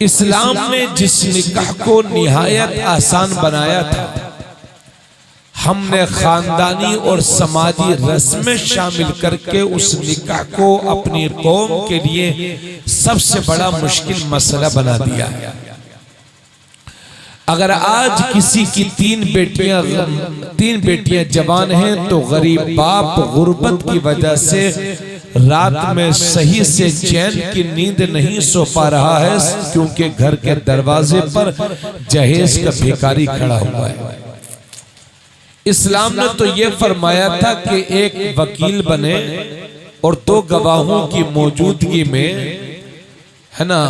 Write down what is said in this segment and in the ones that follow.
इस्लाम ने जिस निकाह को निहायत आसान बनाया था, हमने खानदानी और समाजी रस्में शामिल करके उस निकाह को अपनी कौम के लिए सबसे बड़ा मुश्किल मसला बना दिया है। अगर आज किसी की तीन बेटियां जवान हैं तो गरीब बाप गुर्बत की वजह से रात में सही से चैन की नींद नहीं सो पा रहा है, क्योंकि घर के दरवाजे पर जहेज का भिखारी खड़ा हुआ है। इस्लाम ने तो ये फरमाया था कि एक वकील बने और दो गवाहों की मौजूदगी में, है ना,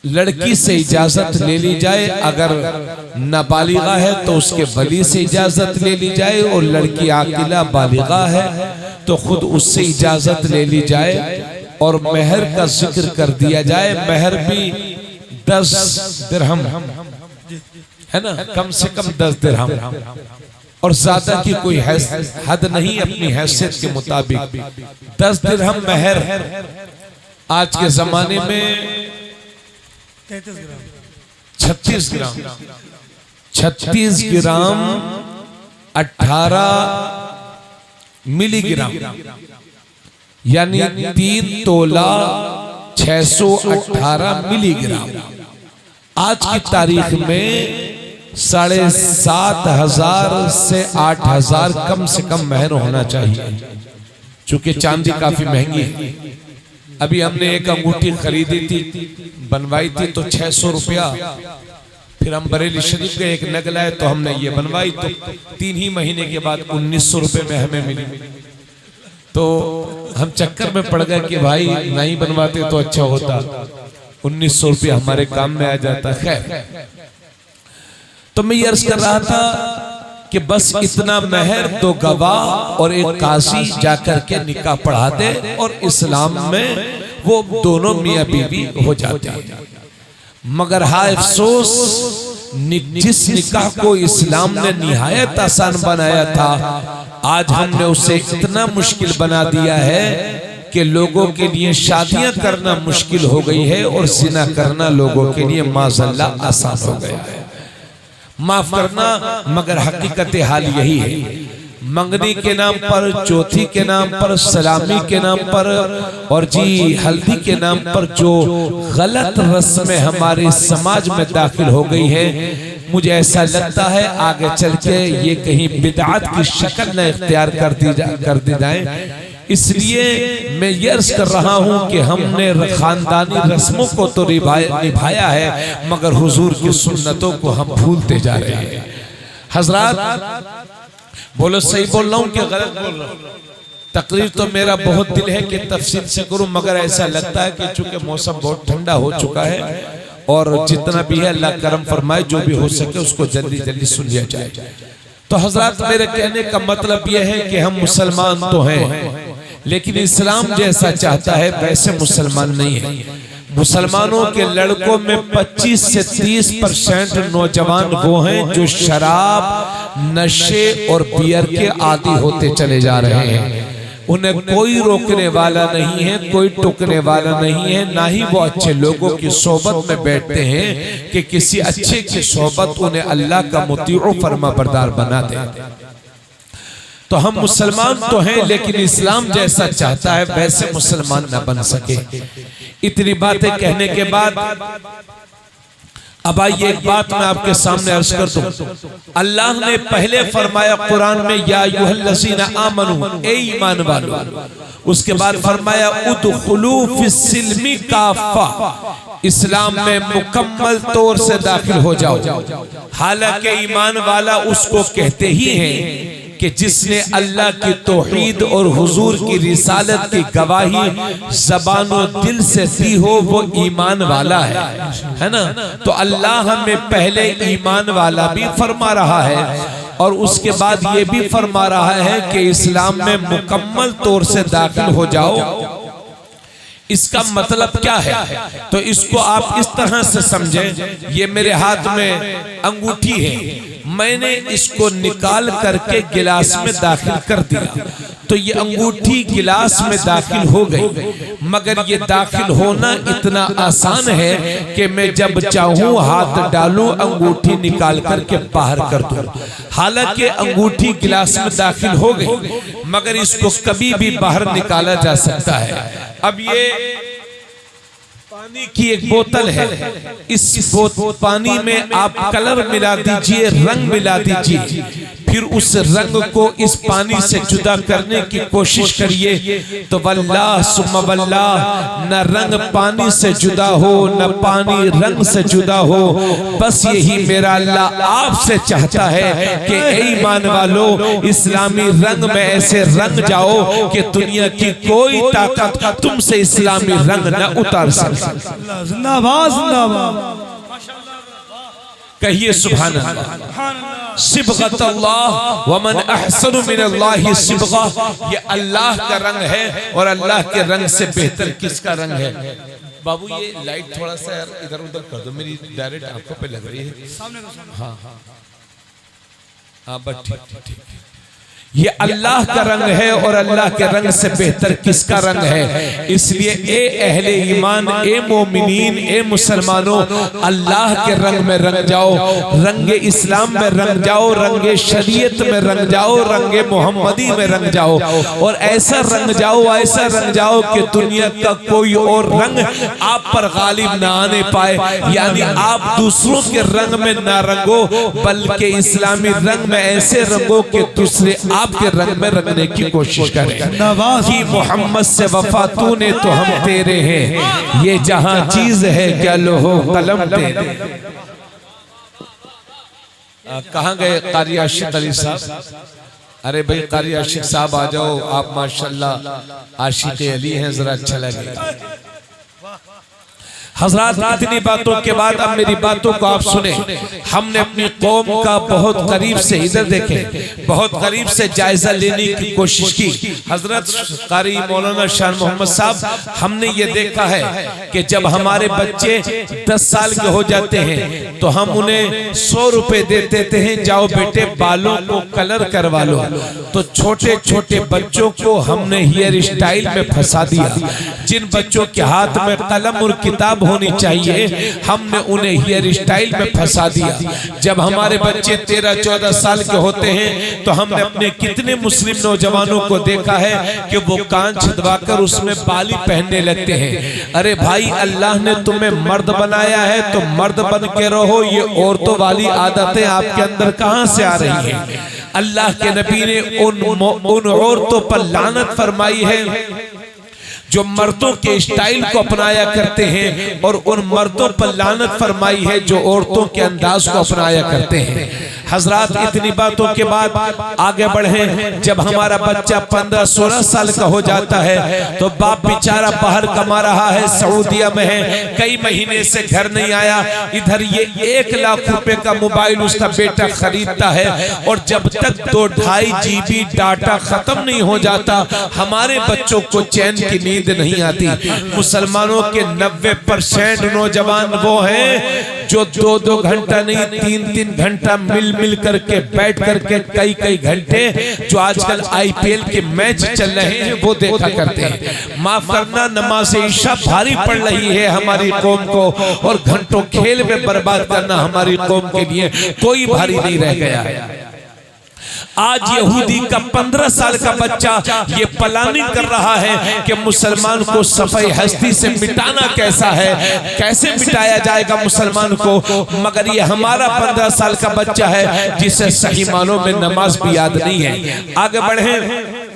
लड़की से इजाजत ले ली जाए। अगर नाबालिगा है तो उसके वली से इजाजत ले ली जाए, और लड़की आकिला बालिगा है तो खुद उससे इजाजत ले ली जाए। और मेहर का जिक्र कर दिया जाए। मेहर भी 10 दिरहम, है ना, कम से कम 10 दिरहम, और ज्यादा की कोई हद नहीं, अपनी हैसियत के मुताबिक 10 दिरहम मेहर। आज के जमाने में 36 ग्राम 18 मिलीग्राम, यानी 3 तोला 618 मिलीग्राम। आज की तारीख में 7,500 से 8,000 कम से कम मेहर होना चाहिए, चूंकि चांदी काफी महंगी है। अभी हमने एक अंगूठी खरीदी थी, बनवाई थी तो 600 रुपया। फिर हम बरेली शरीफ के एक नग लाए तो हमने ये बनवाई, तो 3 ही महीने के बाद 1900 रुपए में हमें मिली। तो हम चक्कर में पड़ गए कि भाई नहीं बनवाते तो अच्छा होता, 1900 रुपया हमारे काम में आ जाता। खैर, तो मैं ये अर्ज कर रहा था कि बस इतना मेहर, 2 गवाह और एक काजी जाकर के निकाह पढ़ा दे, और इस्लाम में वो दोनों मियां बीवी हो जाते हैं। मगर हाय अफसोस, जिस निकाह को इस्लाम ने निहायत आसान बनाया था, आज हमने उसे इतना मुश्किल बना दिया है कि लोगों के लिए शादियां करना मुश्किल हो गई है, और जिना करना लोगों के लिए माज़अल्लाह आसान हो गया है। माफ करना, मगर हकीकत हाल यही है। मंगनी के नाम पर, चौथी के नाम पर, सलामी के नाम पर, और जी हल्दी के नाम पर जो गलत रस्में हमारे समाज में दाखिल हो गई है, मुझे ऐसा लगता है आगे चल के ये कहीं बिदअत की शक्ल न इख्तियार कर दी जाए। इसलिए मैं ये अर्ज कर रहा हूँ कि हमने खानदानी रस्मों को तो निभाया है, मगर हुजूर की सुन्नतों को हम भूलते जा रहे हैं। हजरात, बोलो सही बोल रहा हूँ कि गलत बोल रहा हूँ? तकरीर तो मेरा बहुत दिल है कि तफसील से करूँ, मगर ऐसा लगता है कि चूंकि मौसम बहुत ठंडा हो चुका है, और जितना भी है अल्लाह करम फरमाए, जो भी हो सके उसको जल्दी जल्दी सुन लिया जाए। तो हजरात, मेरे कहने का मतलब यह है कि हम मुसलमान तो हैं, लेकिन इस्लाम जैसा चाहता है वैसे मुसलमान नहीं है। मुसलमानों के लड़कों में 25 से 30% नौजवान वो हैं जो शराब, नशे और बियर के आदी होते चले जा रहे हैं। उन्हें कोई रोकने वाला नहीं है, कोई टोकने वाला नहीं है, ना ही वो अच्छे लोगों की सोबत में बैठते हैं कि किसी अच्छे की सोबत उन्हें अल्लाह का मुतीअ फरमा बरदार बना दे। तो हम मुसलमान तो हैं, लेकिन इस्लाम जैसा चाहता है वैसे मुसलमान न बन सके। इतनी बातें कहने के बाद अब आइए एक बात मैं आपके सामने अर्ज कर दूं। अल्लाह ने पहले फरमाया कुरान में, या अय्युहल्लज़ीना आमनू, ए ईमान वालो। उसके बाद फरमाया उदखुलू फिस्सिल्मी काफ़ा, इस्लाम में मुकम्मल तौर से दाखिल हो जाओ। हालांकि ईमान वाला उसको कहते ही हैं कि जिसने अल्लाह की तौहीद और हुजूर की रिसालत की गवाही ज़बान और दिल से दी हो, वो ईमान वाला है ना। तो अल्लाह हमें पहले ईमान वाला भी फरमा रहा है, और उसके बाद ये भी फरमा रहा है कि इस्लाम में मुकम्मल तौर से दाखिल हो जाओ। इसका मतलब क्या है? तो इसको आप इस तरह से समझें, ये मेरे हाथ में अंगूठी है, मैंने इसको निकाल करके गिलास में दाखिल कर दिया। तो ये अंगूठी गिलास में दाखिल हो गई, मगर ये दाखिल होना इतना आसान है कि मैं जब चाहूं हाथ डालूं अंगूठी निकाल करके बाहर कर दूं। हालांकि अंगूठी गिलास में दाखिल हो गई, मगर इसको कभी भी बाहर निकाला जा सकता है। अब ये पानी की एक बोतल है, इस पानी में आप कलर मिला दीजिए, रंग मिला दीजिए, फिर उस रंग को इस पानी से जुदा करने की कोशिश करिए, तो वल्लाह सुम्मा वल्लाह, न रंग पानी से जुदा हो, न पानी रंग से जुदा हो। बस यही मेरा अल्लाह आपसे चाहता है कि ऐ ईमान वालों, इस्लामी रंग में ऐसे रंग जाओ कि दुनिया की कोई ताकत तुमसे इस्लामी रंग न उतार सके। जिंदाबाद जिंदाबाद, कहिए सुभान अल्लाह। सिबगत अल्लाह वमन अहसनु मिनल्लाहि सिबगा, ये अल्लाह का रंग है और अल्लाह के रंग से बेहतर किसका रंग है? बाबू ये लाइट थोड़ा सा यार इधर उधर कर दो, मेरी डायरेक्ट आंखों पे लग रही है। हाँ हाँ हाँ, बस ठीक। ये अल्लाह का रंग है और अल्लाह के रंग से बेहतर किसका रंग है? इसलिए ए अहले ईमान, ए मोमिनीन, ए मुसलमानों, अल्लाह के रंग में रंग जाओ, रंगे इस्लाम में रंग जाओ, रंगे शरीयत में रंग जाओ, रंगे मोहम्मदी में रंग जाओ, और ऐसा रंग जाओ, ऐसा रंग जाओ कि दुनिया का कोई और रंग आप पर गालिब ना आने पाए। यानी आप दूसरों के रंग में ना रंगो, बल्कि इस्लामी रंग में ऐसे रंगो कि दूसरे आपके रंग में रंगने की कोशिश करें कि मोहम्मद से वफा तूने तो हम तेरे हैं, ये जहां चीज है क्या लोहो कलम तेरे। कहां गए कारी आशिक अली साहब? अरे भाई कारी आशिक साहब आ जाओ, आप माशाल्लाह आशिक अली हैं, जरा अच्छा लगेगा। हजरात, इतनी बातों के बाद अब मेरी बातों को आप सुने। हमने अपनी कौम का बहुत करीब से, इधर देखें, बहुत करीब से जायजा लेने की कोशिश की। हजरत कारी मौलाना शाह मोहम्मद साहब, हमने ये देखा है कि जब हमारे बच्चे 10 साल के हो जाते हैं तो हम उन्हें 100 रुपए दे देते हैं, जाओ बेटे बालों को कलर करवा लो। तो छोटे छोटे बच्चों को हमने हेयर स्टाइल में फंसा दिया। जिन बच्चों के हाथ में कलम और किताब होनी चाहिए, हमने उन्हें हेयर स्टाइल में फंसा दिया। जब हमारे बच्चे 13-14 साल के होते हैं तो हमने अपने कितने मुस्लिम नौजवानों को देखा है कि वो कान छिदवाकर उसमें बाली पहनने लगते हैं। अरे भाई, अल्लाह ने तुम्हें मर्द बनाया है तो मर्द बन के रहो, ये औरतों वाली आदतें आपके अंदर कहां से आ रही हैं? अल्लाह के नबी ने उन औरतों पर लानत फरमाई है जो मर्दों के स्टाइल को अपनाया करते हैं, और उन मर्दों पर लानत फरमाई है जो औरतों के अंदाज को अपनाया करते हैं। हजरात, इतनी बातों के बाद आगे बढ़े। जब हमारा बच्चा 15-16 साल का हो जाता है तो बाप बेचारा बाहर कमा रहा है, सऊदीया में है, कई महीने से घर नहीं आया। इधर ये 1 लाख रुपए का मोबाइल उसका बेटा खरीदता है, और जब तक 2-2.5 GB डाटा खत्म नहीं हो जाता, हमारे बच्चों को चैन की नींद नहीं आती। मुसलमानों के 90% नौजवान वो हैं जो 2-2 घंटा नहीं 3-3 घंटा मिल करके बैठ करके कई घंटे जो आजकल IPL के मैच चल रहे हैं वो देखा करते हैं। माफ करना, नमाज ईशा भारी पड़ रही है हमारी कौम को, और घंटों खेल में बर्बाद करना हमारी कौम के लिए कोई भारी नहीं रह गया है। आज यहूदी का 15 साल का बच्चा ये प्लानिंग कर रहा है कि मुसलमान को सफाई हस्ती से मिटाना कैसा है, कैसे मिटाया जाएगा मुसलमान को। मगर ये हमारा 15 साल का बच्चा है जिसे सही मानों में नमाज भी याद नहीं है। आगे बढ़े।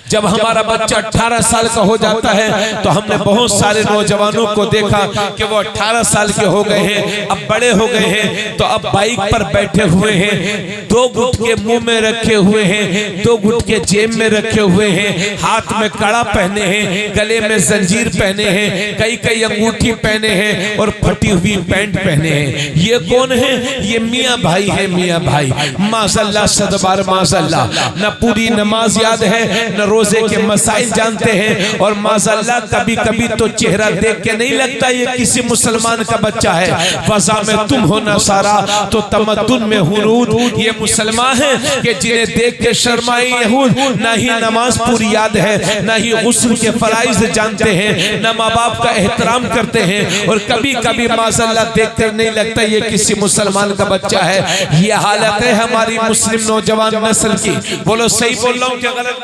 जब हमारा बच्चा 18 साल का हो जाता है तो हमने बहुत सारे नौजवानों को देखा कि वो 18 साल के हो गए हैं, अब बड़े हो गए हैं, तो अब बाइक पर बैठे हुए हैं, 2 गुटके मुंह में रखे हुए हैं, 2 गुटके जेब में रखे हुए हैं, हाथ में कड़ा पहने हैं, गले में जंजीर पहने हैं, कई अंगूठी पहने हैं और फटी हुई पैंट पहने हैं। ये कौन है? ये मियाँ भाई है, मियाँ भाई। माशाअल्लाह, सदबार माशाअल्लाह। न पूरी नमाज याद है, न रोजे के मसाइल जानते हैं, और माज़अल्लाह कभी कभी तो चेहरा देख के नहीं लगता ये किसी मुसलमान का बच्चा है। फजा में तुम हो नसारा तो तमद्दुन में हुनूद, ये मुसलमान है कि जिन्हें देख के शर्माए यहूद, ना ही नमाज पूरी याद है, ना ही गुस्ल के फराइज जानते हैं, ना माँ बाप का एहतराम करते हैं, और कभी कभी माज़अल्लाह देख कर नहीं लगता ये किसी मुसलमान का बच्चा है। ये हालत है हमारी मुस्लिम नौजवान नस्ल की। बोलो सही बोल रहा हूँ क्या गलत?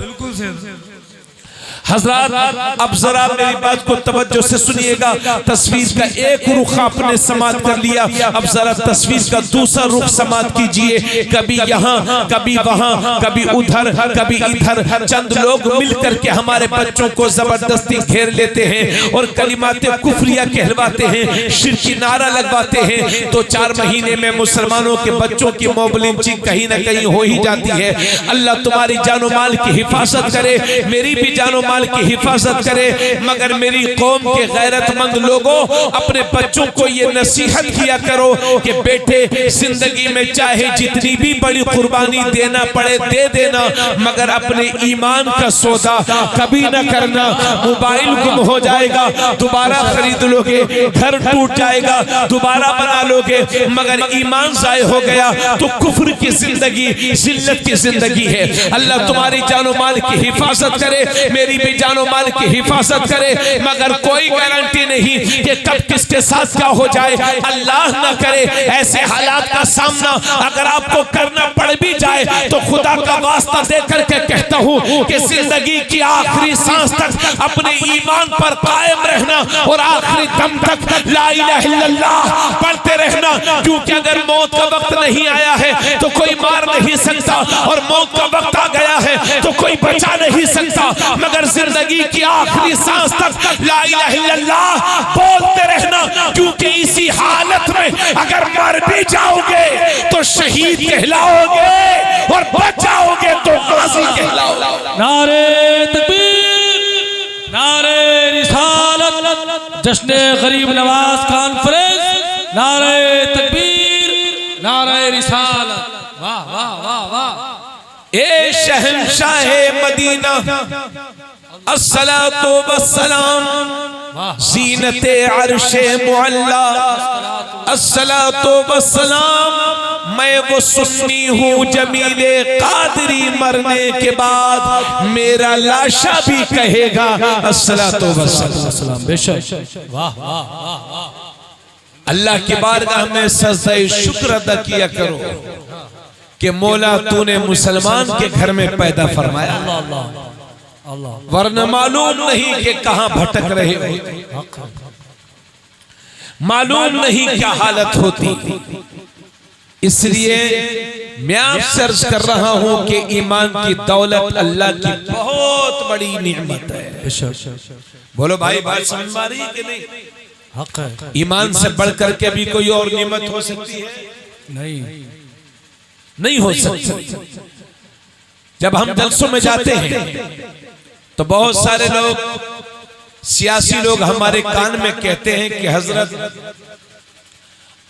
बिल्कुल सही। हजरात अब जरा मेरी बात को तवज्जो से सुनिएगा। तस्वीर का एक रुख आपने समात कर लिया, अब जरा तस्वीर का दूसरा रुख समात कीजिए। कभी यहाँ, कभी वहाँ, कभी उधर, कभी इधर, चंद लोग मिलकर के हमारे बच्चों को जबरदस्ती घेर लेते हैं और कलिमाते कुफरिया कहलवाते हैं, शिरकी नारा लगवाते हैं। तो 4 महीने में मुसलमानों के बच्चों की मोब लिंचिंग कहीं ना कहीं हो ही जाती है। अल्लाह तुम्हारी जानो माल की हिफाजत करे, मेरी भी जानो की हिफाजत करे, मगर मेरी कौम के गैरतमंद लोगों अपने बच्चों को ये नसीहत किया करो कि बेटे जिंदगी में चाहे जितनी भी बड़ी कुर्बानी देना पड़े दे देना, मगर अपने ईमान का सौदा कभी ना करना। मोबाइल गुम हो जाएगा दोबारा खरीद लोगे, घर टूट जाएगा दोबारा बना लोगे, मगर ईमान जाय हो गया तो कुफ्र की जिंदगी, जिल्लत की जिंदगी है। अल्लाह तुम्हारी जानो माल की हिफाजत करे, मेरी जानो माल की हिफाजत करे, मगर कोई गारंटी नहीं कि कब किसके साथ क्या हो जाए। अल्लाह ना करे ऐसे हालात का सामना अगर आपको करना पड़ भी जाए तो खुदा का वास्ता देकर के कहता हूँ कि जिंदगी की आखिरी सांस तक अपने ईमान पर कायम रहना और आखिरी दम तक ला इलाहा इल्लल्लाह पढ़ते रहना, क्योंकि अगर मौत का वक्त नहीं आया है तो कोई मार नहीं सकता, और मौत का वक्त आ गया है तो कोई बचा नहीं सकता, मगर जिंदगी की आखिरी सांस तक ला इलाहा इल्लल्लाह बोलते रहना, क्योंकि इसी हालत में अगर मर भी जाओगे तो शहीद कहलाओगे और बच जाओगे तो गाजी कहलाओगे। नारे तकबीर, नारे रिसालत, जश्न गरीब नवाज कॉन्फ्रेंस, नारे तकबीर, नारे रिसालत। वाह वाह वाह वाह। ए शहंशाहे मदीना अस्सलातु वस्सलाम, ज़ीनते अर्शे मुअल्ला अस्सलातु वस्सलाम। मैं वो सुन्नी हूँ जमीले कादरी, मरने के बाद मेरा लाशा भी कहेगा अस्सलातु वस्सलाम। बेशक। वाह वाह वाह। अल्लाह की बारगाह में सजदे शुक्र अदा किया करो कि मौला तूने मुसलमान के घर में पैदा फरमाया, वरना मालूम नहीं कि कहां भटक रहे हो, मालूम नहीं क्या हालत होती। इसलिए मैं आपसे अर्ज कर रहा हूं कि ईमान की दौलत अल्लाह की बहुत बड़ी नेमत है। बोलो भाई, बात समझ में आ रही है कि नहीं? हक है। ईमान से बढ़कर के भी कोई और नेमत हो सकती है? नहीं हो सकती। जब हम जलसों में जाते हैं तो बहुत सारे लोग, सियासी लोग हमारे कान में कहते हैं कि हजरत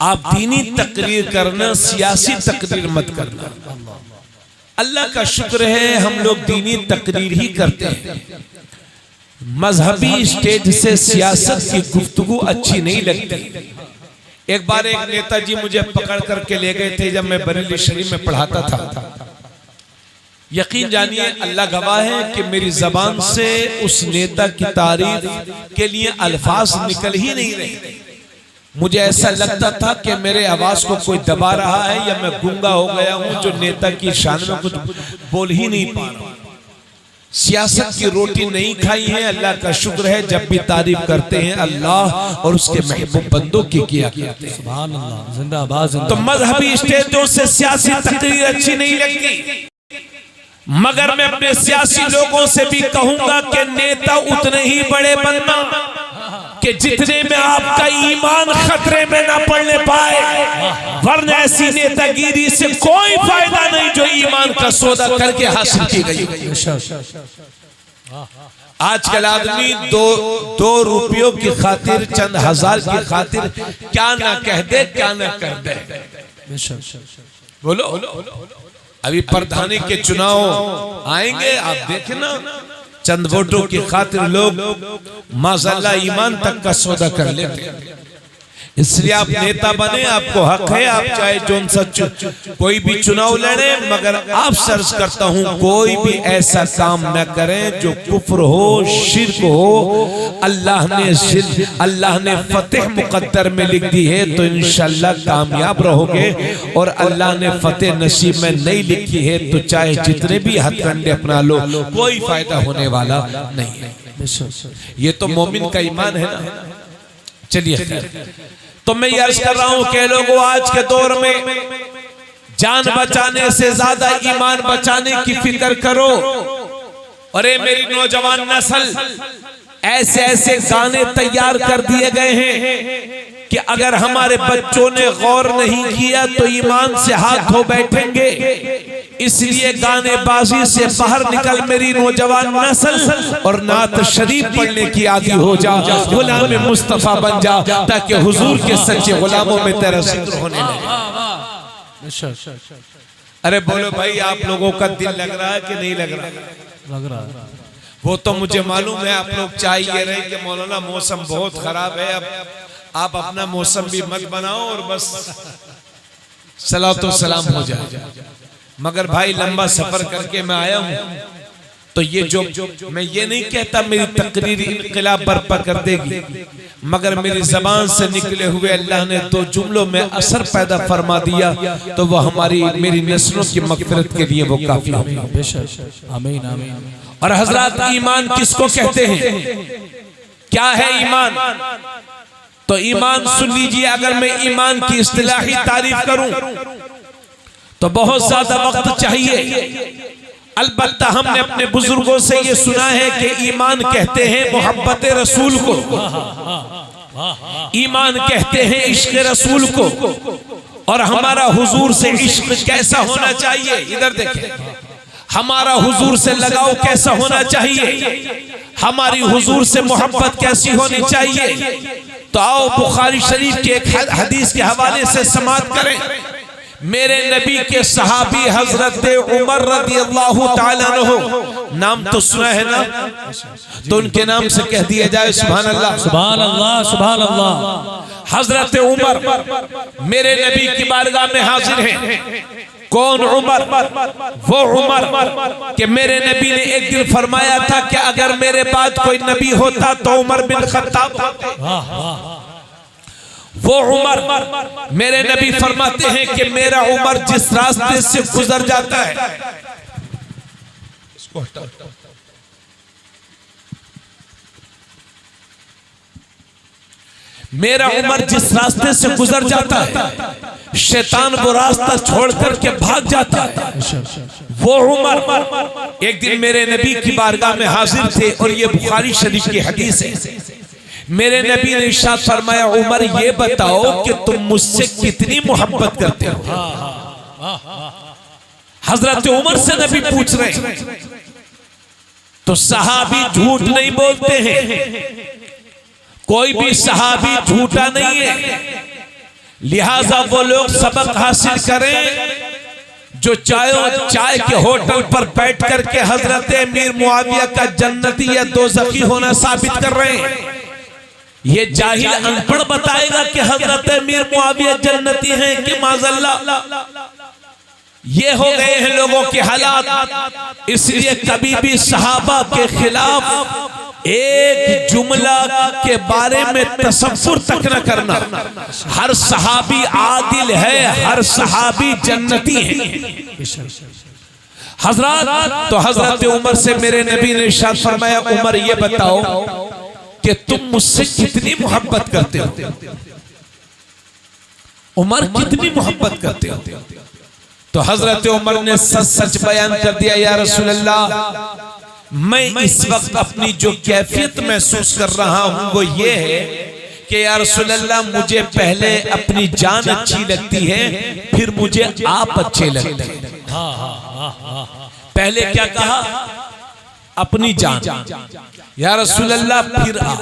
आप दीनी तकरीर करना, सियासी तकरीर मत करना। अल्लाह का शुक्र है हम लोग दीनी तकरीर ही करते हैं। मजहबी स्टेज से सियासत की गुफ्तगू अच्छी नहीं लगती। एक बार एक नेताजी मुझे पकड़ करके ले गए थे जब मैं बरेली शरीफ में पढ़ाता था। यकीन जानिए, अल्लाह गवाह है कि मेरी जबान से उस नेता की तारीफ के लिए अल्फाज निकल ही नहीं रहे। मुझे ऐसा लगता था कि मेरे आवाज को कोई दबा रहा है या मैं गूंगा हो गया हूं जो नेता की शान में कुछ बोल ही नहीं पा रहा। सियासत की रोटी नहीं खाई है, अल्लाह का शुक्र है जब भी तारीफ करते हैं अल्लाह और उसके महबूब बंदों की किया करते हैं। सुभान अल्लाह, जिंदाबाद। तो मजहबी स्टेजों से सियासी तकरीर अच्छी नहीं लगती, मगर मैं अपने सियासी लोगों से भी कहूंगा कि नेता उतने ही बड़े बनना कि जितने में आपका ईमान खतरे में ना पड़ने पाए, वरना ऐसी नेतागिरी से कोई फायदा नहीं जो ईमान का सौदा करके हासिल की गई। आजकल आदमी दो रुपयों की खातिर, चंद हजार की खातिर क्या ना कह दे, क्या ना कर दे। बोलो, अभी प्रधानी के चुनाव आएंगे, आप देखें ना, चंद वोटों की खातिर लोग माशाअल्लाह ईमान तक का सौदा कर लेते हैं। इसलिए आप नेता बने, आपको हक है, आप चाहे जोन सच कोई भी चुनाव लड़े, मगर आप सर्च करता हूं कोई भी ऐसा काम न करें जो कुफ्र हो, शिर्क हो। अल्लाह ने फतेह मुकद्दर में लिख दी है तो इंशाअल्लाह कामयाब रहोगे, और अल्लाह ने फतेह नसीब में नहीं लिखी है तो चाहे जितने भी हथकंडे अपना लो, कोई फायदा होने वाला नहीं है। ये तो मोमिन का ईमान है ना। चलिए, तो मैं ये अर्ज कर रहा हूं कि लोगों, आज के दौर में जान बचाने से ज्यादा ईमान बचाने की फिक्र करो। और ये मेरी नौजवान नस्ल, ऐसे ऐसे गाने तैयार कर दिए गए हैं कि अगर हमारे बच्चों ने गौर नहीं किया तो ईमान से हाथ धो बैठेंगे। इसलिए गाने बाजी से बाहर निकल मेरी नौजवान नस्ल, और नात शरीफ पढ़ने की आदि हो जा, गुलाम मुस्तफा बन जा, ताकि हुजूर के सच्चे गुलामों में तेरा जिक्र होने लगे। अरे बोलो भाई, आप लोगों का दिल लग रहा है कि नहीं लग रहा? लग रहा है। वो तो मुझे मालूम है, आप लोग चाहिए रहे कि मौलाना मौसम बहुत खराब है, अब आप अपना मौसम भी मत बनाओ और बस सलातो सलाम हो जाए। मगर भाई, लंबा सफर करके मैं आया हूं, तो ये जो मैं ये नहीं कहता मेरी तकरीर इनकलाब बर्पा कर देगी, मगर मेरी जबान से निकले हुए अल्लाह ने दो जुमलों में असर पैदा फरमा दिया, तो वो हमारी मेरी नस्लों की मगफिरत के लिए वो काफी है। आमीन आमीन। और हजरत, ईमान किसको कहते हैं? क्या है ईमान? तो ईमान सुन लीजिए, अगर मैं ईमान की इस्तिलाही तारीफ करूं तो बहुत ज्यादा वक्त चाहिए। अलबत्ता हमने अपने बुजुर्गों से ये सुना है कि ईमान कहते हैं मोहब्बत रसूल को, ईमान कहते हैं इश्क रसूल को। और हमारा हुजूर से इश्क कैसा होना चाहिए, इधर देखें, हमारा हुजूर से लगाव कैसा होना चाहिए, हमारी हुजूर से मोहब्बत कैसी होनी चाहिए। तो आओ बुखारी शरीफ के एक हदीस के हवाले से समाअत करें। मेरे नबी के सहाबी हजरत उमर रदियल्लाहु ताला अन्हु, नाम तो सुना है ना, तो उनके नाम से कह दिया जाए सुभान अल्लाह सुभान अल्लाह सुभान अल्लाह। हजरत उमर मेरे नबी की बारगाह में हाजिर हैं। कौन उमर? वो उमर कि मेरे नबी ने एक दिन फरमाया था कि अगर मेरे बाद कोई नबी होता तो उमर बिन खत्ताब होते। वो उमर, मेरे नबी फरमाते हैं कि मेरा उमर जिस रास्ते से गुजर जाता है, इसको हटाओ, मेरा उमर जिस रास्ते से गुजर जाता है शैतान वो रास्ता छोड़ करके भाग जाता है। वो उमर एक दिन मेरे नबी की बारगाह में हाजिर थे, और ये बुखारी शरीफ की हदीस है। मेरे नबी ने इरशाद फरमाया, उमर ये बताओ कि तुम मुझसे कितनी मोहब्बत करते हो। हजरत उमर से नबी पूछ रहे हैं। तो सहाबी झूठ नहीं बोलते हैं, कोई भी सहाबी झूठा नहीं है। लिहाजा वो लोग सबक हासिल करें जो चाय के होटल पर बैठ करके हजरत अमीर मुआविया का जन्नती या दोज़खी होना साबित कर रहे हैं। ये जाहिल अनपढ़ बताएगा कि हजरत अमीर मुआविया जन्नती हैं कि माज़अल्लाह। ये हो गए हैं लोगों के हालात। इसलिए कभी भी सहाबा के खिलाफ एक जुमला के बारे में तसव्वुर तक न करना। हर सहाबी आदिल है, हर सहाबी जन्नती है। हजरत, तो हजरत उमर से मेरे नबी ने इरशाद फरमाया, उमर ये बताओ कि तुम मुझसे कितनी मोहब्बत करते हो। उमर कितनी मोहब्बत करते हो? तो हजरत उमर ने सच सच बयान कर दिया, या रसूल अल्लाह, मैं इस वक्त अपनी जो कैफियत महसूस कर रहा हूं वो ये है कि या रसूल अल्लाह, मुझे पहले अपनी जान अच्छी लगती है, फिर मुझे आप अच्छे लगते हैं। पहले क्या कहा? अपनी जान, या रसूल अल्लाह, फिर आप।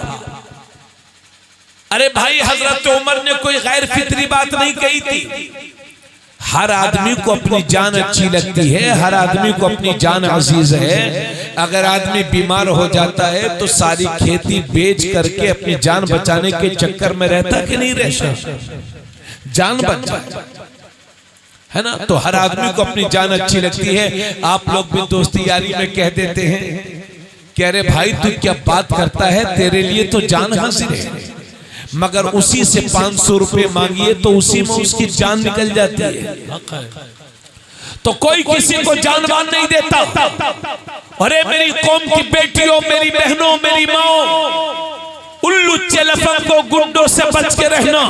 अरे भाई, हजरत उमर ने कोई गैर फितरी बात नहीं कही थी। हर आदमी को अपनी जान अच्छी लगती है, हर आदमी को अपनी जान अजीज है। अगर आदमी बीमार हो जाता है तो सारी खेती बेच करके अपनी जान बचाने के चक्कर में रहता कि नहीं रहता, जान बच जाए, है ना। तो हर आदमी को अपनी जान अच्छी लगती है। आप लोग भी दोस्ती यारी में कह देते हैं कि अरे भाई तू क्या बात करता है, तेरे लिए तो जान हाजिर है, मगर उसी से 500 रुपए मांगिए तो उसी में उसकी जान निकल जाती है। तो कोई किसी को जानवान नहीं देता। अरे मेरी कौम की बेटियों, मेरी बहनों, मेरी माओ, उल्लू चलफम को गुंडों से बच के रहना,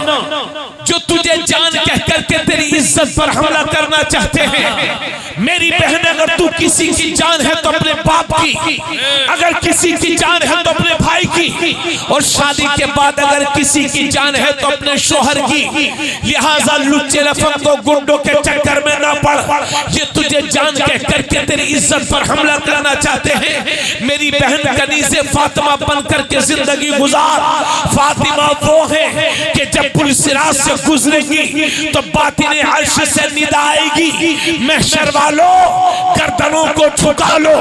जो तुझे जान कह करके तेरी इज्जत पर हमला करना चाहते हैं। मेरी बहन, अगर तू किसी की जान है तो अपने बाप की, अगर किसी की जान है तो अपने भाई की, और शादी के बाद अगर किसी की जान है तो अपने शोहर की। लिहाजा लुच्चे लफम को गुंडों के चक्कर में ना पड़, ये तुझे जान कह करके तेरी इज्जत पर हमला करना चाहते हैं। मेरी बहन कनीज़े फातिमा बन करके जिंदगी गुजार। फातिमा वो है कि जब पुलसिरात से गुजरेंगी तो बातिने अर्श से निदा आएगी, महशर वालों गर्दनों को झुका लो,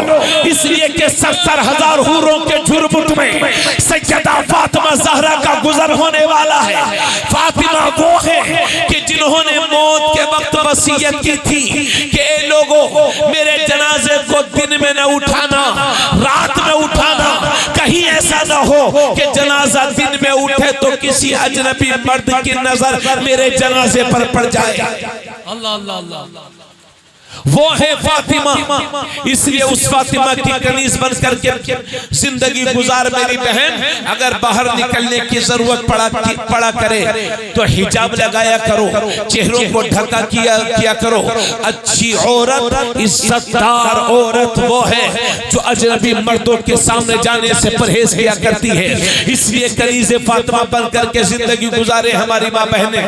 इसलिए कि 70,000 हूरों के झुरमुट में सैयदा फातिमा ज़हरा का गुजर होने वाला है। फातिमा वो है कि जिन्होंने मौत के वक्त वसीयत की थी कि ए लोगों, मेरे जनाजे को दिन में न उठाना, रात में उठाना, कहीं ऐसा न हो कि जनाजा दिन में उठे तो किसी अजनबी मर्द की नजर मेरे जनाजे पर पड़ जाए। अल्लाह अल्लाह अल्लाह, वो है फातिमा। इसलिए उस फातिमा की कनीज बन करके जिंदगी गुजार मेरी बहन। अगर बाहर निकलने की जरूरत पड़ा करे तो हिजाब लगाया करो, चेहरों को ढका किया करो। अच्छी औरत, इज्जतदार औरत वो है जो अजनबी मर्दों के सामने जाने से परहेज किया करती है। इसलिए कनीज़े फातिमा बन करके जिंदगी गुजारे हमारी माँ बहनें।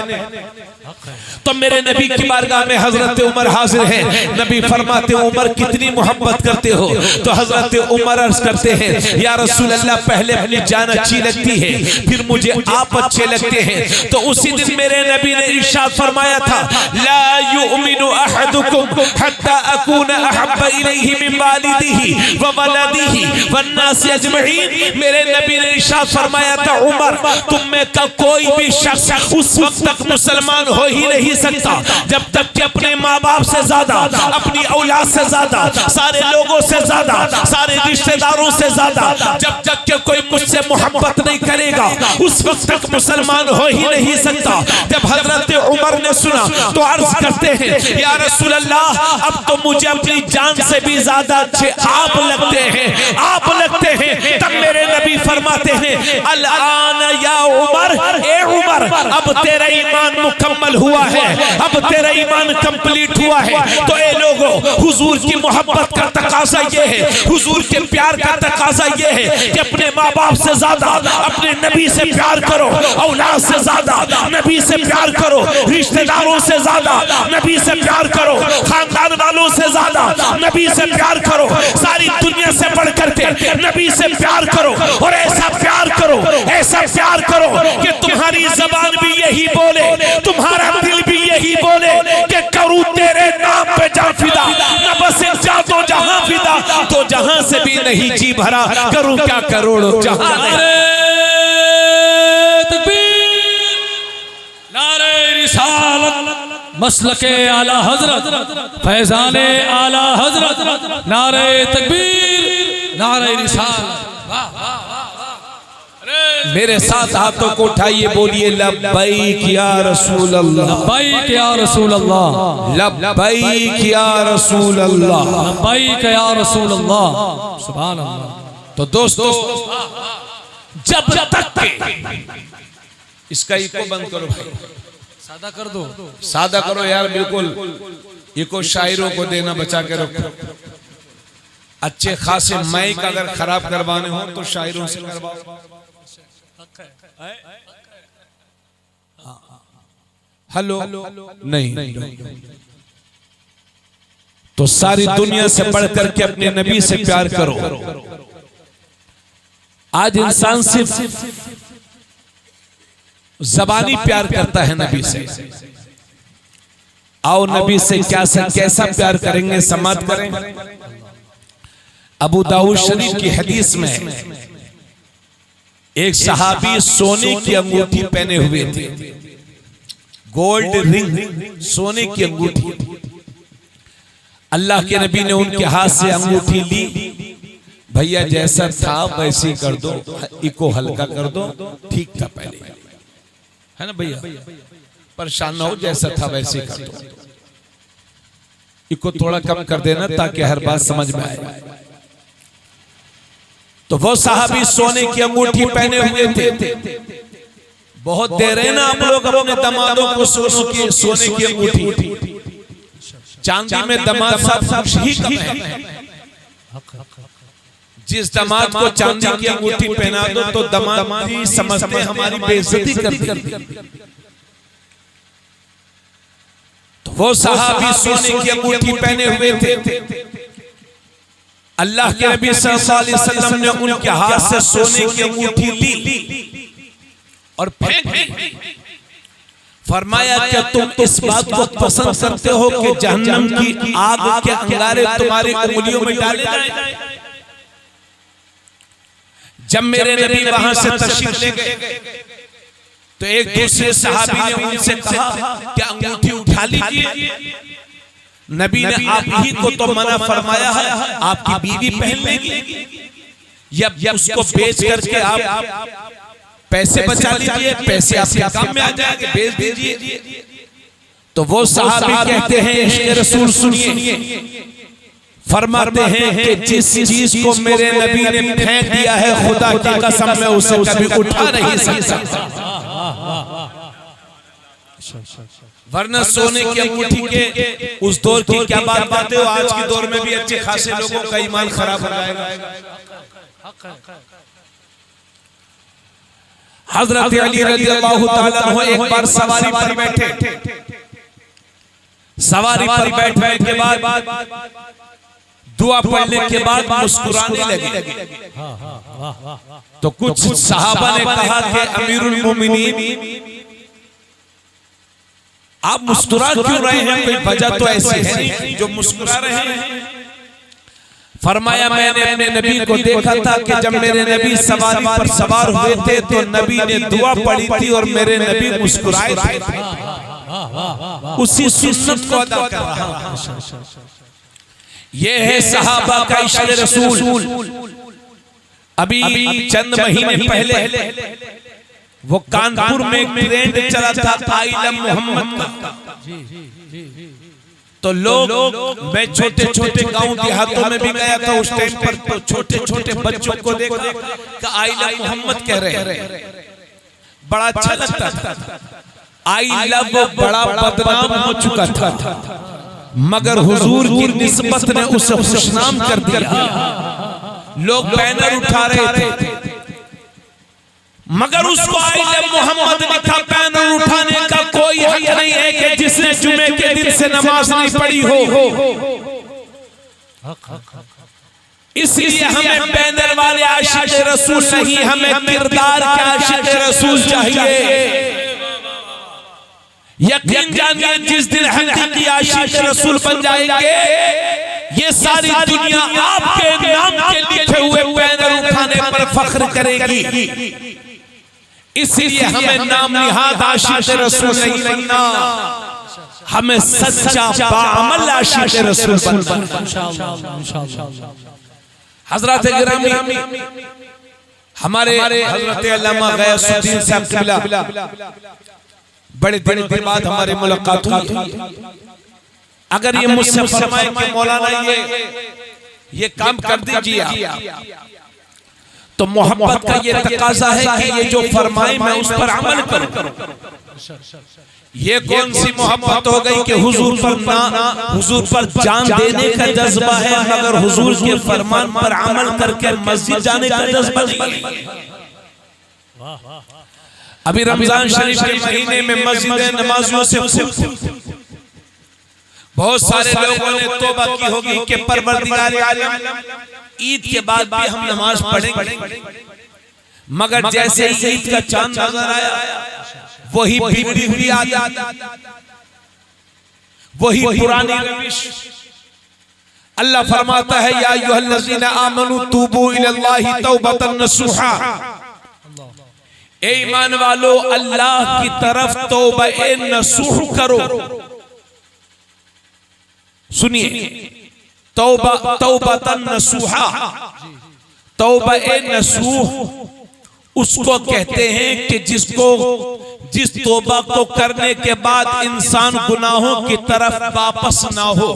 तो मेरे नबी की बारगाह में हजरत उमर हाजिर हैं। नबी फरमाते उमर कितनी मोहब्बत करते हो? तो हजरत उमर अर्ज करते हैं, या रसूल अल्लाह, पहले अपनी जान अच्छी लगती है, फिर मुझे आप अच्छे लगते हैं। तो उसी दिन मेरे नबी ने इरशाद फरमाया था, ला युमिनु अहदुकुम हत्ता अकूना अहब्बा इलैहि मिन वालिदिही व वलदिही वन्नास अजमईन। मेरे नबी ने इरशाद फरमाया था, उमर तुम में का कोई भी शख्स उस वक्त तक मुसलमान हो ही नहीं सकता जब तक कि अपने माँ बाप से ज्यादा, अपनी औलाद से ज्यादा, सारे लोगों से ज्यादा, सारे रिश्तेदारों से ज्यादा जब तक कि कोई मुझसे मोहब्बत नहीं करेगा उस वक्त तक मुसलमान हो ही नहीं सकता। जब हजरत उमर ने सुना तो अर्ज करते हैं, या रसूल अल्लाह, अब तो मुझे अपनी जान से भी ज्यादा अच्छे आप लगते हैं, आप लगते हैं। तब मेरे नबी फरमाते हैं, अल आन या उमर, ए उमर, अब तेरा ईमान मुकम्मल हुआ है, अब तेरा ईमान कंप्लीट हुआ है। तो ए लोगों, हुजूर की मोहब्बत का तकाजा ये है, हुजूर के प्यार का तकाजा ये है कि अपने माँ बाप से ज्यादा अपने नबी से प्यार करो, औलाद से ज्यादा नबी से प्यार करो, रिश्तेदारों से ज्यादा नबी से प्यार करो, खानदान वालों से ज्यादा नबी से प्यार करो, सारी दुनिया से बढ़ करके नबी से प्यार करो। और ऐसा प्यार करो, ऐसा प्यार करो कि तुम्हारी जबान भी यही बोले, तुम्हारा दिल भी यही बोले कि करूं तेरे नाम पे जा फिदा, न बस जा तो जहां फिदा, तो जहां से भी नहीं जी भरा, करूं क्या करोड़ों जहां। नारे रिसालत, मसलके आला हजरत, फैजाने आला हजरत, नारे तकबीर, नारे रिसालत। मेरे साथ हाथों को उठाइए, बोलिए लब्बैक या रसूल अल्लाह, लब्बैक या रसूल अल्लाह, लब्बैक या रसूल अल्लाह, लब्बैक या रसूल अल्लाह। सुभान अल्लाह। तो दोस्तों, जब तक इसका इको बंद करो भाई, सादा कर दो, सादा करो यार, बिल्कुल इको शायरों को देना बचा के रखो। अच्छे खासे माइक अगर खराब करवाने हो तो शायरों से करवाओ। हेलो नहीं, तो सारी दुनिया से बढ़ करके अपने नबी से प्यार करो। आज इंसान सिर्फ जबानी प्यार करता है नबी से, आओ नबी से कैसा प्यार करेंगे, समात करें। अबू दाऊद शरीफ की हदीस में एक सहाबी सोने की अंगूठी पहने हुए थे, गोल्ड रिंग, सोने की अंगूठी। अल्लाह के नबी ने उनके हाथ से अंगूठी ली, भैया जैसा था वैसे ही कर दो, इको हल्का कर दो, ठीक था पहले, है ना भैया, परेशान ना हो, जैसा था वैसे ही कर दो, इको थोड़ा कम कर देना ताकि हर बात समझ में आए। तो वो साहबी सोने की अंगूठी पहने हुए थे। बहुत दे रहे ना आप लोग अपने दमादों को सोने की अंगूठी, चांदी में दमाद सब कुछ ही कम है। जिस दमाद को चांदी की अंगूठी पहना दो तो दमाद ही समझते हमारी बेइज्जती करते। तो वो सहाबी सोने की अंगूठी पहने हुए थे। अल्लाह के नबी सल्लल्लाहु अलैहि वसल्लम ने उनके हाथ से सोने की अंगूठी ली और फेंक दी। फरमाया क्या तुम इस बात को पसंद करते हो कि जहन्नम की आग के अंगारे तुम्हारी उंगलियों में डाले जाएं? जब मेरे नबी वहां से तशरीफ ले गए तो एक दूसरे सहाबी ने उनसे कहा कि अंगूठी उठा लीजिए। नबी ने आप ही को तो मना फरमाया है, आपकी बीवी पहन लेगी, या उसको बेच करके आप पैसे बचा लीजिए, पैसे आपके काम में आ जाएंगे, बेच दीजिए। तो वो सहाबी कहते हैं इश्क़ रसूल सुनिए, फरमाते हैं कि जिस चीज को मेरे नबी ने फेंक दिया है खुदा की कसम मैं उसे कभी उठा नहीं सकता। वरना सोने की अंगूठी के उस दौर की क्या बात करते हो, आज के दौर में भी अच्छे खासे लोगों का ईमान खराब हो जाएगा। हजरत अली रज़ियल्लाहु ताला अन्हु एक बार सवारी पर बैठे, सवारी पर बैठने के बाद दुआ पढ़ने के बाद मुस्कुराने लगे। तो कुछ सहाबा ने कहा कि अमीरुल मोमिनीन आप मुस्कुरा क्यों रहे हैं, कोई वजह तो ऐसी है जो मुस्कुरा रहे हैं। फरमाया मैंने अपने नबी को देखा था कि जब मेरे नबी सवारी पर सवार हुए थे तो नबी ने दुआ पढ़ी थी और मेरे नबी मुस्कुराए थे, उसी सुन्नत को अदा कर रहा हूं। ये है सहाबा का इश्क़ रसूल। अभी चंद महीने पहले वो कानपुर में एक ट्रेंड चला था आई लव मोहम्मद का। तो लोग मैं छोटे छोटे गांव देहातों में भी गया था उस टाइम पर, तो छोटे छोटे बच्चों को देखा कि आई लव मोहम्मद कह रहे हैं, बड़ा अच्छा लगता था। आई लव बड़ा बदनाम हो चुका था, मगर हुजूर की निस्बत ने उसे खुशनाम कर दिया। लोग बैनर उठा रहे थे मगर उसको आई लव मोहम्मद लिखा, बैनर उठाने का कोई हक नहीं है कि जिसने जुमे के दिन से नमाज नहीं पढ़ी हो। इसलिए हमें बैनर वाले आशिक रसूल नहीं, हमें किरदार के आशिक रसूल चाहिए। यकीन जानिए जिस दिन हकीकी आशिक रसूल बन जाएंगे ये सारी दुनिया आपके नाम के लिखे हुए बैनर उठाने पर फख्र करेगी। इसलिए हमें नाम निहाद आशिक रसूल नहीं बनना, हमें सच्चा बाअमल आशिक रसूल बनना। हजरत गिरामी हमारे हजरत अल्लामा गयासुद्दीन साहब क़िबला बड़े दिनों के बाद हमारी मुलाकात हुई। अगर ये मुझसे फरमाए कि मौलाना ये काम कर दीजिए तो मोहब्बत का ये तकाजा है कि ये जो फरमाए मैं उस पर अमल करूं। ये कौन सी मोहब्बत हो गई कि हुजूर पर जान देने का जज्बा है मगर हुजूर के फरमान पर अमल करके मस्जिद जाने का जज्बा नहीं। अभी रमजान शरीफ के महीने में मस्जिद नमाजियों से बहुत सारे लोगों ने तौबा की होगी कि परवरदिगार आलम ईद के बाद भी हम नमाज पढ़ेंगे, मगर जैसे ईद का चांद नजर आया वही बिगड़ी हुई आदत, वही पुरानी रविश। अल्लाह फरमाता है या अय्युहल्लज़ीना आमनू तूबू इलल्लाहि तौबतन नसूहा, ए ईमान वालो अल्लाह की तरफ तौबा नसूह करो। सुनिए, तौबतन नसूहा, तौबा नसूह उसको कहते हैं कि जिस तौबा को करने के बाद इंसान गुनाहों की तरफ वापस ना हो।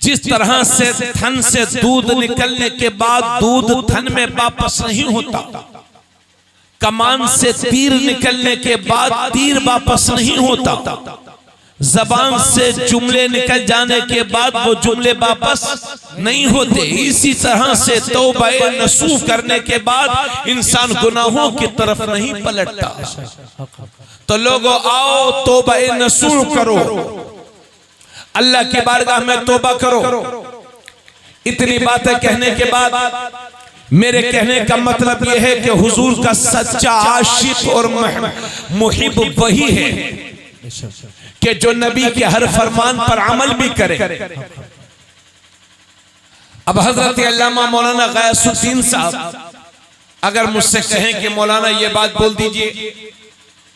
जिस तरह से थन से दूध निकलने के बाद दूध थन में वापस नहीं होता, कमान से तीर निकलने के बाद तीर वापस नहीं होता, जबान से जुमले निकल जाने के बाद वो जुमले वापस नहीं होते, इसी तरह से तौबा नसूह करने के बाद इंसान गुनाहों की तरफ नहीं पलटता। तो लोगों आओ तौबा नसूह करो, अल्लाह की बारगाह में तौबा करो। इतनी बातें कहने के बाद मेरे कहने का मतलब यह है कि हुजूर का सच्चा आशिक और मुहिब वही है कि जो नबी के हर फरमान पर अमल भी करे। अब हजरत अल्लामा मौलाना गयासुद्दीन साहब अगर मुझसे कहें कि मौलाना ये बात बोल दीजिए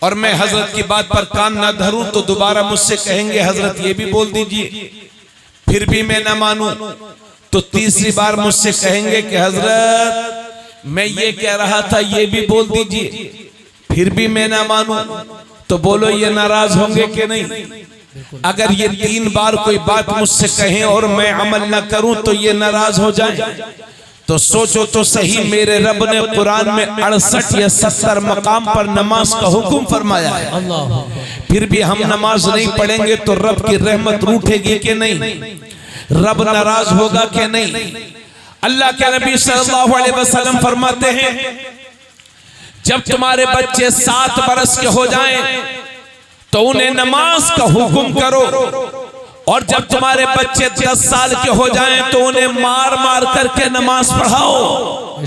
और मैं हजरत की बात पर कान ना धरूं, तो दोबारा मुझसे कहेंगे हजरत ये भी बोल दीजिए, फिर भी मैं ना मानूं, तो तीसरी बार मुझसे कहेंगे कि हजरत मैं ये कह रहा था ये भी बोल दीजिए, फिर भी मैं ना मानूं, तो बोलो ये नाराज होंगे कि नहीं? अगर ये 3 बार कोई बात मुझसे कहें और मैं अमल न करूं तो ये नाराज हो जाए। तो सोचो तो सही, मेरे रब ने कुरान में 68 या 70 मकाम पर नमाज का हुक्म फरमाया है, फिर भी हम नमाज नहीं पढ़ेंगे तो रब की रहमत रूठेगी कि नहीं? रब नाराज होगा कि नहीं? अल्लाह के नबी सल्लल्लाहु अलैहि वसल्लम फरमाते हैं जब तुम्हारे बच्चे 7 बरस के हो जाएं तो उन्हें नमाज का हुक्म करो, और जब तुम्हारे बच्चे 10 साल के हो जाएं तो उन्हें मार मार करके नमाज पढ़ाओ।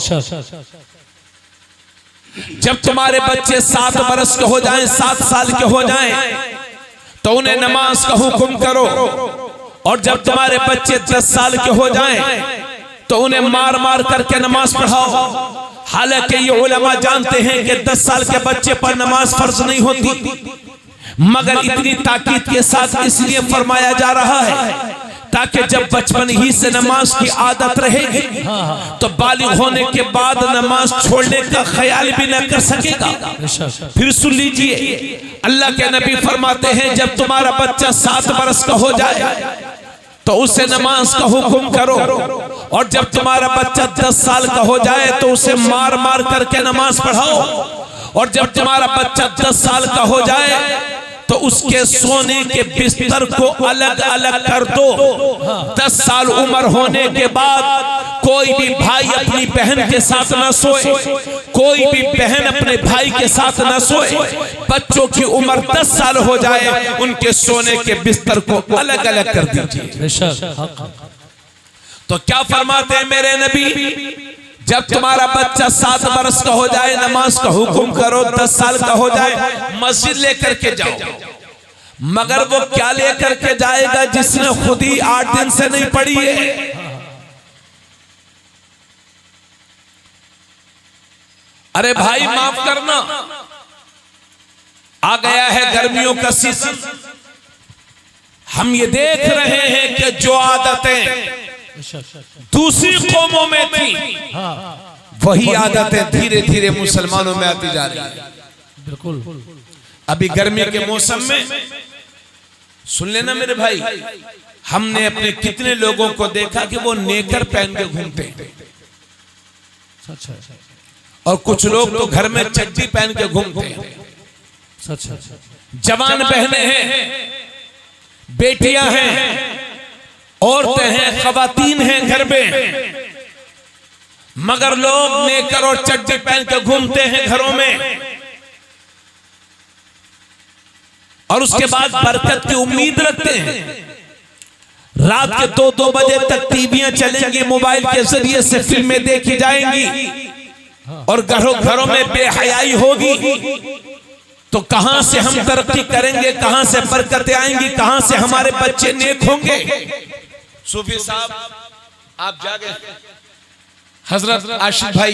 जब तुम्हारे बच्चे 7 बरस के हो जाएं, 7 साल के हो जाएं तो उन्हें नमाज का हुक्म करो, और जब तुम्हारे बच्चे 10 साल के हो जाएं तो उन्हें मार मार करके नमाज पढ़ाओ। हालांकि ये उलमा जानते हैं कि 10 साल के बच्चे पर नमाज फर्ज नहीं होती, मगर इतनी ताकीद के साथ इसलिए फरमाया जा रहा है ताकि जब बचपन ही से नमाज की आदत रहेगी तो बालिग होने के बाद नमाज छोड़ने का ख्याल भी न कर सकेगा। फिर सुन लीजिए, अल्लाह के नबी फरमाते हैं जब तुम्हारा बच्चा 7 बरस का हो जाए तो उसे नमाज का हुक्म करो, और जब तुम्हारा बच्चा 10 साल का हो जाए तो उसे मार मार करके नमाज पढ़ाओ, और जब तुम्हारा बच्चा 10 साल का हो जाए तो उसके सोने के बिस्तर को अलग अलग कर दो। 10 साल उम्र होने के बाद कोई भी भाई अपनी बहन के साथ न सोए, कोई भी बहन अपने भाई के साथ न सोए। बच्चों की उम्र 10 साल हो जाए उनके सोने के बिस्तर को अलग अलग कर दीजिए। तो क्या फरमाते हैं मेरे नबी, जब तुम्हारा बच्चा 7 बरस का हो जाए नमाज का हुक्म करो, 10 साल का हो जाए मस्जिद लेकर के जाओ। मगर वो क्या लेकर के जाएगा जिसने खुद ही 8 दिन से नहीं पढ़ी है? अरे भाई माफ करना, आ गया है गर्मियों का सीजन, हम ये देख रहे हैं कि जो आदतें दूसरी कौमों में थी वही आदतें धीरे धीरे मुसलमानों में आती जा रही है। बिल्कुल। अभी गर्मी के मौसम में सुन लेना मेरे भाई, हमने अपने कितने लोगों को देखा कि वो नेकर पहन के घूमते हैं, और कुछ लोग तो घर में चड्डी पहन के घूमते हैं। जवान बहनें हैं, बेटियां हैं, औरतें हैं, खवातीन हैं घर में, मगर लोग नेकर और चड्डी पहन के घूमते हैं घरों में, और उसके बाद बरकत की उम्मीद रखते हैं। रात के 2-2 बजे तक टीवियां चलेंगी, मोबाइल के जरिए से फिल्में देखी जाएंगी, और घरों घरों में बेहयाई होगी। तो कहां से हम तरक्की करेंगे, कहां से बरकतें आएंगी, कहां से हमारे बच्चे नेक होंगे। सूफी साहब आप जागे। हजरत आशिक भाई,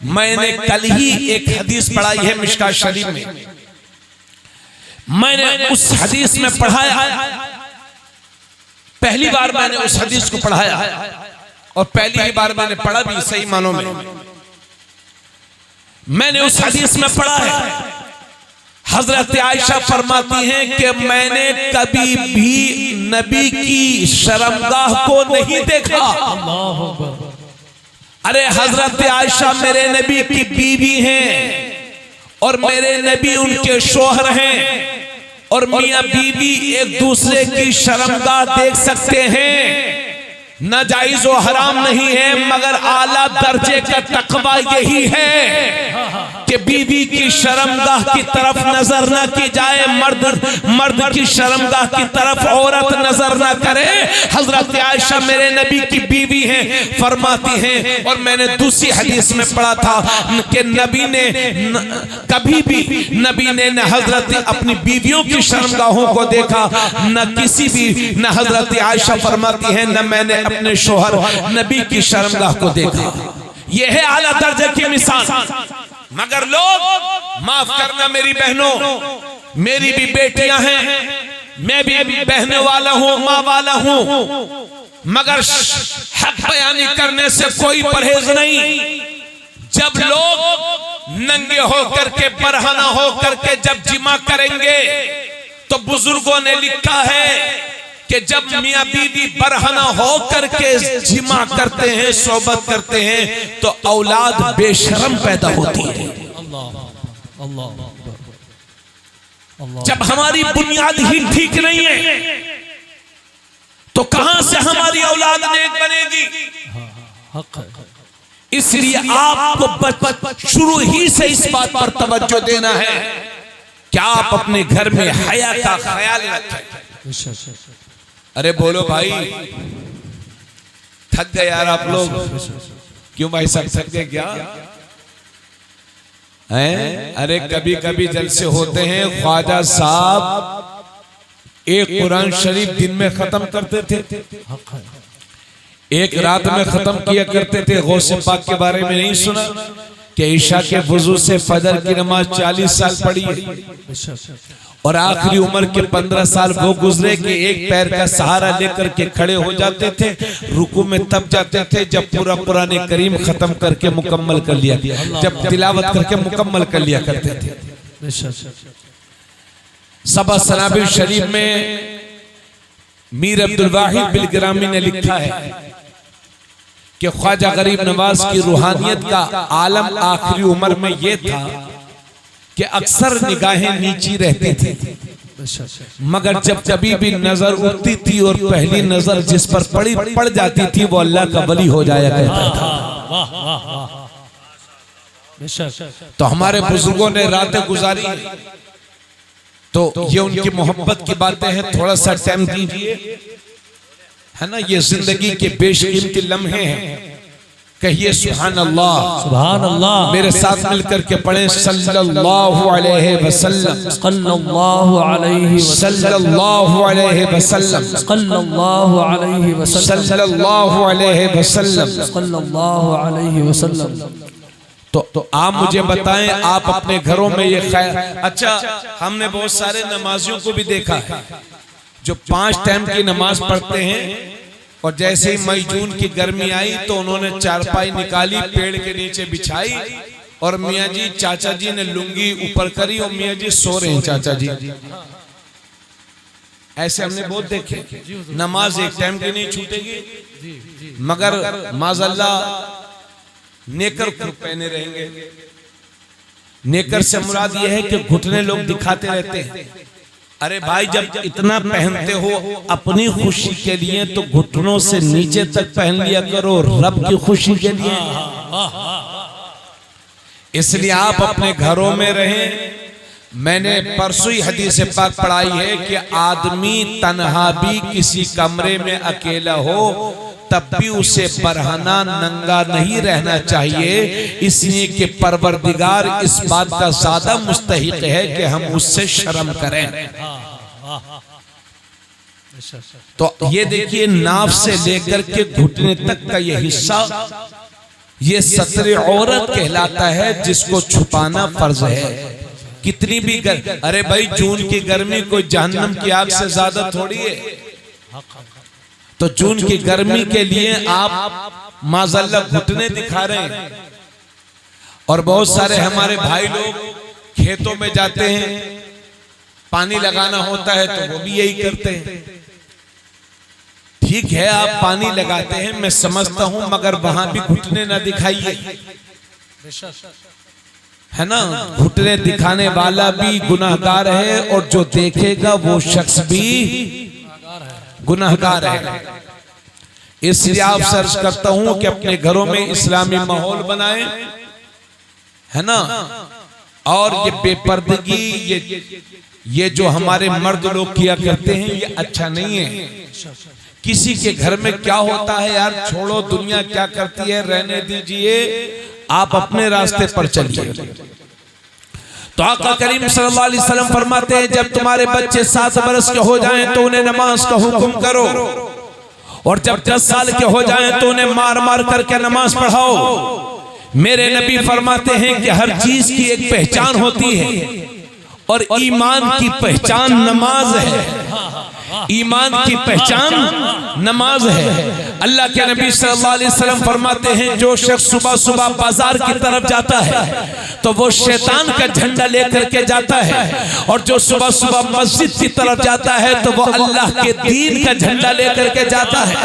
मैंने कल ही एक हदीस पढ़ाई है मिशकात शरीफ में। मैंने उस हदीस में पढ़ाया, पहली बार मैंने उस हदीस को पढ़ाया और पहली ही बार मैंने पढ़ा भी सही मानों में। मैंने उस हदीस में पढ़ा है, हजरत आयशा फरमाती हैं कि मैंने कभी भी नबी की शर्मगाह को नहीं देखा। अरे हजरत आयशा मेरे नबी की बीवी हैं और मेरे नबी उनके शोहर हैं और मियां बीवी एक दूसरे की शर्मगाह देख सकते हैं। नाजायज व हराम नहीं है, मगर आला दर्जे का तकवा यही है कि बीवी की शर्मगाह की तरफ नजर ना की जाए, मर्द की शर्मगाह की तरफ औरत नजर ना करे। हजरत आयशा मेरे नबी की बीवी हैं, फरमाती हैं। और मैंने दूसरी हदीस में पढ़ा था कि नबी ने कभी भी नबी ने न हजरत अपनी बीवियों की शर्मगाहों को देखा, न किसी भी, न हजरत आयशा फरमाती हैं न मैंने अपने शोहर नबी की शर्मगाह को देखा। यह है आला दर्जे की मिसाल। मगर लोग, माफ करना मेरी बहनों, मेरी भी बेटियां हैं, मैं भी बहने वाला हूं, मां वाला हूं, मगर हक बयानी करने से कोई परहेज नहीं। जब लोग नंगे होकर के, बरहना होकर के जब जिमा करेंगे तो बुजुर्गों ने लिखा है कि जब मियां बीवी बरहना होकर के जिमा करते हैं, सोबत करते हैं, तो औलाद बेशरम पैदा होती है। जब हमारी बुनियाद ही ठीक नहीं है तो कहां से हमारी औलाद नेक बनेगी। इसलिए आपको शुरू ही से इस बात पर तवज्जो देना है कि आप अपने घर में हया का ख्याल रखें। अरे बोलो भाई, थक गए यार आप लोग। क्यों भाई सब थक गए क्या हैं? अरे कभी कभी जलसे होते हैं, ख्वाजा साहब एक कुरान शरीफ दिन में खत्म करते थे, एक रात में खत्म किया करते थे। गौसे पाक के बारे में नहीं सुना कि ईशा के वजू से फजर की नमाज 40 साल पढ़ी है और आखिरी उम्र के 15 साल वो गुजरे कि एक पैर का सहारा लेकर के खड़े हो जाते थे, रुकू में तब जाते थे जब पूरा कुरान करीम खत्म करके मुकम्मल कर लिया, जब तिलावत करके मुकम्मल कर लिया करते थे। सबा सनाबिल शरीफ में मीर अब्दुल वाहिद बिलग्रामी ने लिखा है कि ख्वाजा गरीब नवाज की रूहानियत का आलम आखिरी उम्र में यह था कि अक्सर निगाहें नीची रहती थी, मगर जब कभी भी नजर उठती थी और पहली नजर जिस पर पड़ जाती थी वो अल्लाह का वली हो जाया करता था। तो हमारे बुजुर्गों ने रातें गुजारी, तो ये उनकी मोहब्बत की बातें हैं। थोड़ा सा टाइम दीजिए, है ना, ये जिंदगी के बेशकीमती लम्हे हैं। कहिए सुभान अल्लाह, सुभान अल्लाह। मेरे साथ मिलकर के पढ़े सल्लल्लाहु अलैहि वसल्लम, सल्लल्लाहु अलैहि वसल्लम, सल्लल्लाहु अलैहि वसल्लम, सल्लल्लाहु अलैहि वसल्लम, सल्लल्लाहु अलैहि वसल्लम, सल्लल्लाहु अलैहि वसल्लम। तो आप मुझे बताएं, आप अपने घरों में ये ख्याल। अच्छा, हमने बहुत सारे नमाजियों को भी देखा है जो 5 टाइम की नमाज पढ़ते हैं और जैसे ही मई जून की गर्मी आई तो उन्होंने चारपाई निकाली, पेड़ के नीचे बिछाई और मियाँ जी, चाचा जी ने लुंगी ऊपर करी और मियाँ जी सो रहे हैं। चाचा जी ऐसे हमने बहुत देखे। नमाज एक टाइम की नहीं छूटेगी, मगर माज़अल्लाह नेकर खूब पहने रहेंगे। नेकर से मुराद यह है कि घुटने लोग दिखाते रहते हैं। अरे भाई, जब इतना पहनते हो अपनी खुशी के लिए तो घुटनों से नीचे तक पहन लिया करो, रब की खुशी के लिए। इसलिए आप अपने घरों में रहें। मैंने परसों ही हदीस पाक पढ़ाई है कि आदमी तन्हा भी किसी कमरे में अकेला हो तब भी उसे बरहना नंगा नहीं रहना चाहिए, इसलिए कि परवरदिगार इस बात का ज्यादा मुस्तहिक है कि हम उससे शर्म करें। तो ये देखिए, नाफ से लेकर के घुटने तक का ये हिस्सा, ये सत्रे औरत कहलाता है, जिसको छुपाना फर्ज है। कितनी भी अरे भाई, जून की गर्मी कोई जहन्नम की आग से ज्यादा थोड़ी है। तो जून की गर्मी के लिए आप माज़अल्लाह घुटने दिखा रहे हैं। और बहुत सारे हमारे भाई लोग खेतों में जाते हैं, पानी लगाना होता है तो वो भी यही करते हैं। ठीक है, आप पानी लगाते हैं, मैं समझता हूं, मगर वहां भी घुटने ना दिखाइए, है ना। घुटने दिखाने वाला भी गुनाहगार है और जो देखेगा वो शख्स भी गुनाहगार है। इसलिए आप सर्च करता हूं कि अपने घरों में इस्लामी माहौल बनाएं, है ना। और ये बेपर्दगी, ये जो हमारे मर्द लोग किया करते हैं, ये अच्छा नहीं है। किसी के घर में क्या होता है यार, छोड़ो, दुनिया क्या करती है, रहने दीजिए, आप अपने रास्ते पर चलिए। तो आका करीम सल्लल्लाहु अलैहि वसल्लम फरमाते हैं, जब तुम्हारे बच्चे 7 बरस के हो जाएं तो उन्हें नमाज का हुक्म करो, और जब 10 साल के हो जाएं तो उन्हें मार मार करके नमाज पढ़ाओ। मेरे नबी फरमाते हैं कि हर चीज की एक पहचान होती है, और ईमान की पहचान नमाज है। ईमान की पहचान नमाज है। अल्लाह के नबी सल्लल्लाहु अलैहि वसल्लम फरमाते हैं, जो शख्स सुबह सुबह बाजार की तरफ जाता है तो वो शैतान का झंडा लेकर के जाता है, और जो सुबह सुबह मस्जिद की तरफ जाता है तो वो अल्लाह के दीन का झंडा लेकर के जाता है।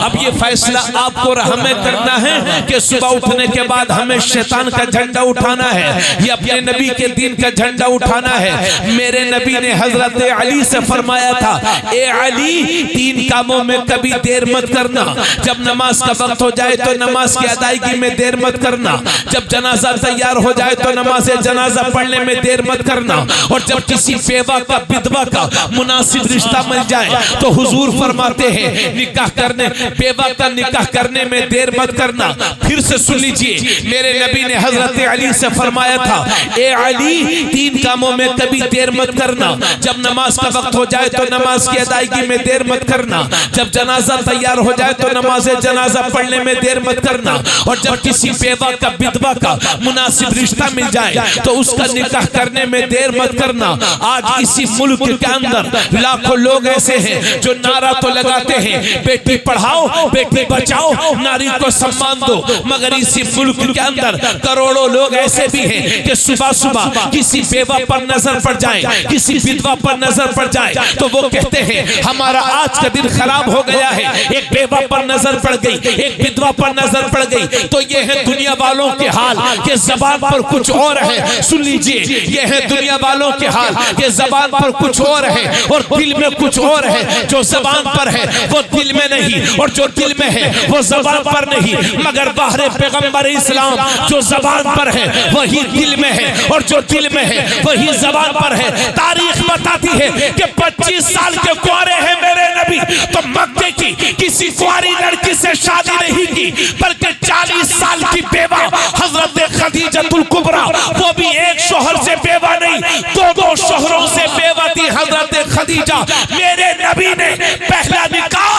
अब ये फैसला आपको और हमें करना है कि सुबह उठने के बाद हमें शैतान का झंडा उठाना है या अपने नबी के दीन का झंडा उठाना है। मेरे नबी ने हजरत अली से फरमाया था, ए अली, 3 कामों में कभी देर मत करना। जब नमाज का वक्त हो जाए तो नमाज की अदायगी में देर मत करना, जब जनाजा तैयार हो जाए तो नमाज जनाजा पढ़ने में देर मत करना, और जब किसी बेवा का विधवा का मुनासिब रिश्ता मिल जाए तो हुजूर फरमाते हैं, निकाह करने, बेवा का निकाह करने में देर मत करना। फिर से सुन लीजिए, मेरे नबी ने हजरत अली से फरमाया था, ए अली, 3 कामों में कभी देर मत करना। जब नमाज का वक्त हो जाए तो नमाज की अदायगी में देर मत करना, जब जनाजा तैयार हो जाए तो नमाज जनाजा पढ़ने में देर मत करना, और जब किसी बेवा का विधवा का मुनासिब रिश्ता मिल जाए तो उसका निकाह करने में देर मत करना। आज इसी मुल्क के अंदर लाखों लोग ऐसे हैं जो नारा तो लगाते हैं, बेटी पढ़ाओ, बेटी बचाओ, नारी को सम्मान दो, मगर इसी मुल्क के अंदर करोड़ों लोग ऐसे भी हैं कि सुबह सुबह किसी बेवा पर नजर पड़ जाए, किसी विधवा पर नजर पड़ जाए तो वो कहते हैं हमारा आज का दिन खराब हो गया है। एक बेवा पर नजर पड़ गई, एक विधवा पर नजर पड़ गई, तो ये है दुनिया वालों के हाल के जबान पर कुछ और है। सुन लीजिए, ये है दुनिया वालों के हाल के जबान पर कुछ और है, और दिल में कुछ और है। जो जबान पर है वो दिल में नहीं, और जो दिल में है वो जबान पर नहीं, मगर बाहर पैगंबर इस्लाम जो जबान पर है वही दिल में है, और जो दिल में है वही जबान पर है। तारीख बताती है कि 25 साल के कुंवारे हैं मेरे नबी, तो मक्के की किसी कुंवारी लड़की से शादी नहीं की, बल्कि 40 साल की बेवा हजरत खदीजतुल कुबरा, वो भी एक शोहर से बेवा नहीं, 2 शोहरों से बेवा थी हजरत खदीजा। मेरे नबी ने पहला निकाह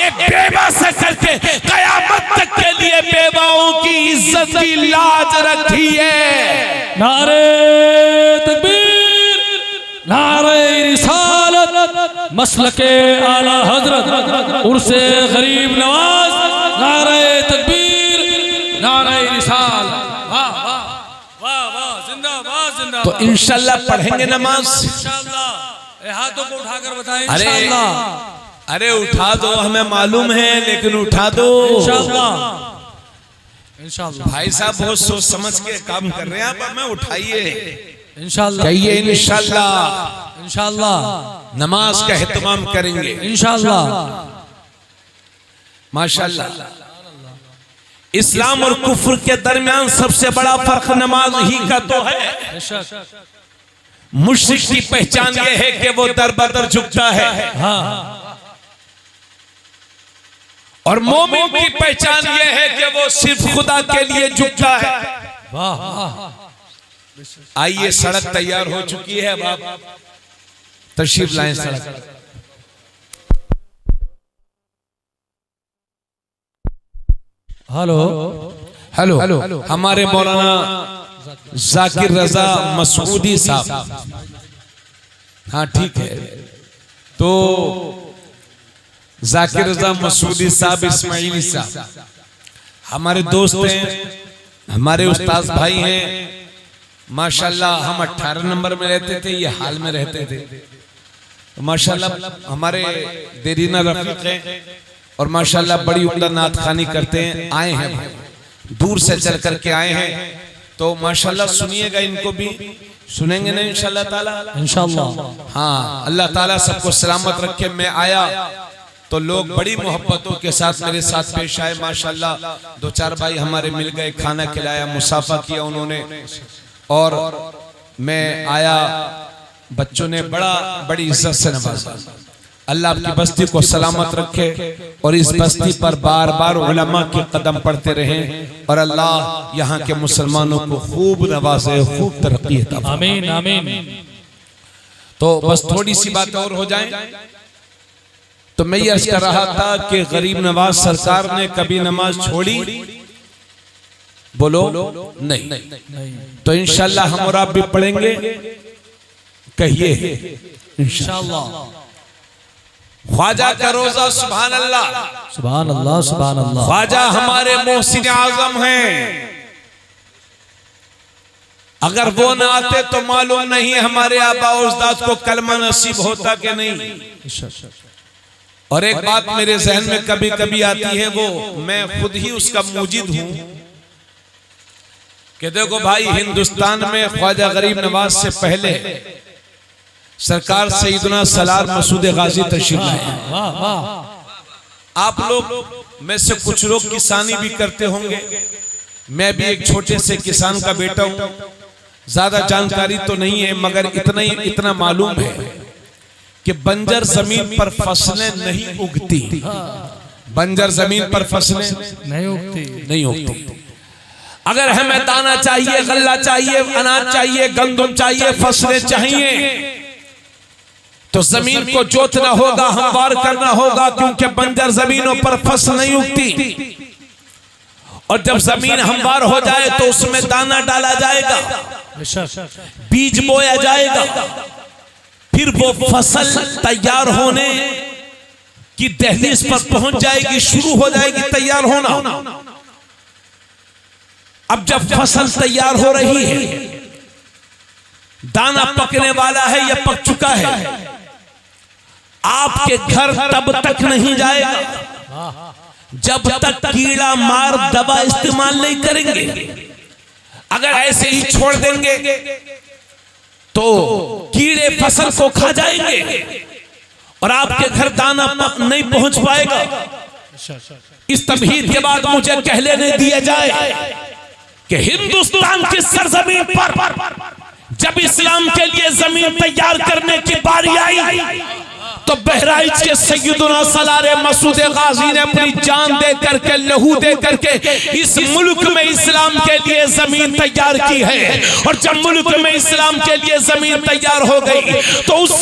एक बेवा से करके कयामत तक के लिए बेवाओं की इज्जत की लाज रखी है। नारे तकबीर, नारे रिसालत, मसलके आला हजरत, उर्से गरीब नवाज, नारे तकबीर, नारे रिसालत। वाह वाह वाह वाह, जिंदाबाद जिंदाबाद। तो इंशाल्लाह पढ़ेंगे नमाज, इंशाल्लाह। हाथों को उठाकर बताएं अरे इंशाल्लाह। अरे उठा दो, हमें मालूम है, लेकिन उठा दो इंशाल्लाह इंशाल्लाह। भाई साहब बहुत सोच समझ के काम कर रहे हैं आप, हमें उठाइए, इंशाल्लाह कहिए इंशाल्लाह इंशाल्लाह नमाज का एहतमाम करेंगे इंशाल्लाह माशाल्लाह। इस्लाम और कुफ्र के दरमियान सबसे बड़ा फर्क नमाज ही का तो है। मुश्रिक की पहचान यह है कि वो दर बदर झुकता है, हाँ, और मोमिन की पहचान यह है कि वो सिर्फ खुदा के लिए झुकता है। आइए, सड़क तैयार हो चुकी है, अब आप तशरीफ लाएं सड़क। हेलो हेलो हेलो, हमारे मौलाना जाकिर रजा मसूदी साहब, हाँ ठीक है, तो जाकिर रजा मसूदी साहब इस्माइली साहब हमारे दोस्त हैं, हमारे उस्ताद भाई हैं माशाल्लाह। हम 18 नंबर में रहते थे, ये हाल में रहते थे माशाल्लाह। हमारे देरीना रफीक हैं और माशाल्लाह बड़ी उम्दा नात खानी करते हैं। आए हैं, दूर से चल करके आए हैं, तो माशाल्लाह सुनिएगा, इनको भी सुनेंगे ना इंशाल्लाह ताला, इंशाल्लाह। हाँ, अल्लाह ताला सबको सलामत रखे। मैं आया तो लोग बड़ी मोहब्बतों के साथ मेरे साथ पेश आए माशाल्लाह। 2-4 भाई हमारे मिल गए, खाना खिलाया, मुसाफा किया उन्होंने, और मैं आया, बच्चों ने बड़ी इज्जत से नवाजा। अल्लाह आपकी बस्ती को सलामत रखे और इस बस्ती पर बार बार उलमा के कदम पड़ते रहें, और अल्लाह यहाँ के मुसलमानों को खूब नवाजे, खूब तरक्की अता फरमाए। आमीन आमीन। तो बस थोड़ी सी बात और हो जाए तो मैं ये अर्ज कर रहा था कि गरीब नवाज सरकार ने कभी नमाज छोड़ी? बोलो नहीं। तो इंशाल्लाह हम और आप भी पढ़ेंगे, कहिए इंशाल्लाह। ख्वाजा का रोजा, सुभान अल्लाह सुभान अल्लाह सुभान अल्लाह। ख्वाजा हमारे मोहसिन आजम हैं, अगर वो ना आते तो मालूम नहीं हमारे आबा उजदाद को कलमा नसीब होता कि नहीं। और एक बात मेरे जहन में कभी कभी आती है, वो मैं खुद ही उसका मूजिद हूं, कि देखो भाई, हिंदुस्तान में ख्वाजा गरीब नवाज से पहले सरकार सैयदना सलार मसूद गाजी तशरीफ लाए। आप लोग में से कुछ लोग किसानी भी करते होंगे, मैं भी एक छोटे से किसान का बेटा हूं। ज्यादा जानकारी तो नहीं है, मगर इतना मालूम है कि बंजर जमीन पर फसलें नहीं उगती। बंजर जमीन पर फसलें नहीं उगती। अगर हमें दाना चाहिए, गल्ला चाहिए, अनाज चाहिए, गंदम चाहिए, फसलें चाहिए, तो जमीन को जोतना होगा, हमवार करना होगा, क्योंकि बंजर जमीनों पर फसल नहीं उगती। और जब जमीन हमवार हो जाए तो उसमें दाना डाला जाएगा, बीज बोया जाएगा, फिर वो फसल तैयार होने की दहलीज पर पहुंच जाएगी, शुरू हो जाएगी तैयार होना। अब जब फसल तैयार हो रही है, दाना पकने वाला है या पक चुका है, आपके घर तब तक नहीं जाएगा जब तक कीड़ा मार दवा इस्तेमाल नहीं करेंगे। अगर ऐसे ही छोड़ देंगे तो कीड़े फसल को खा जाएंगे और आपके घर दाना नहीं पहुंच पाएगा। इस तमहीद के बाद मुझे कह लेने दिया जाए कि हिंदुस्तान की सरजमीन पर जब इस्लाम के लिए जमीन तैयार करने की बारी आई तो बहराइच के सैयदना सलारे मसूद गाजी ने अपनी जान दे करके, लहू दे करके इस मुल्क में इस्लाम के लिए जमीन तैयार की है। और जब मुल्क में इस्लाम के लिए जमीन तैयार हो गई तो उस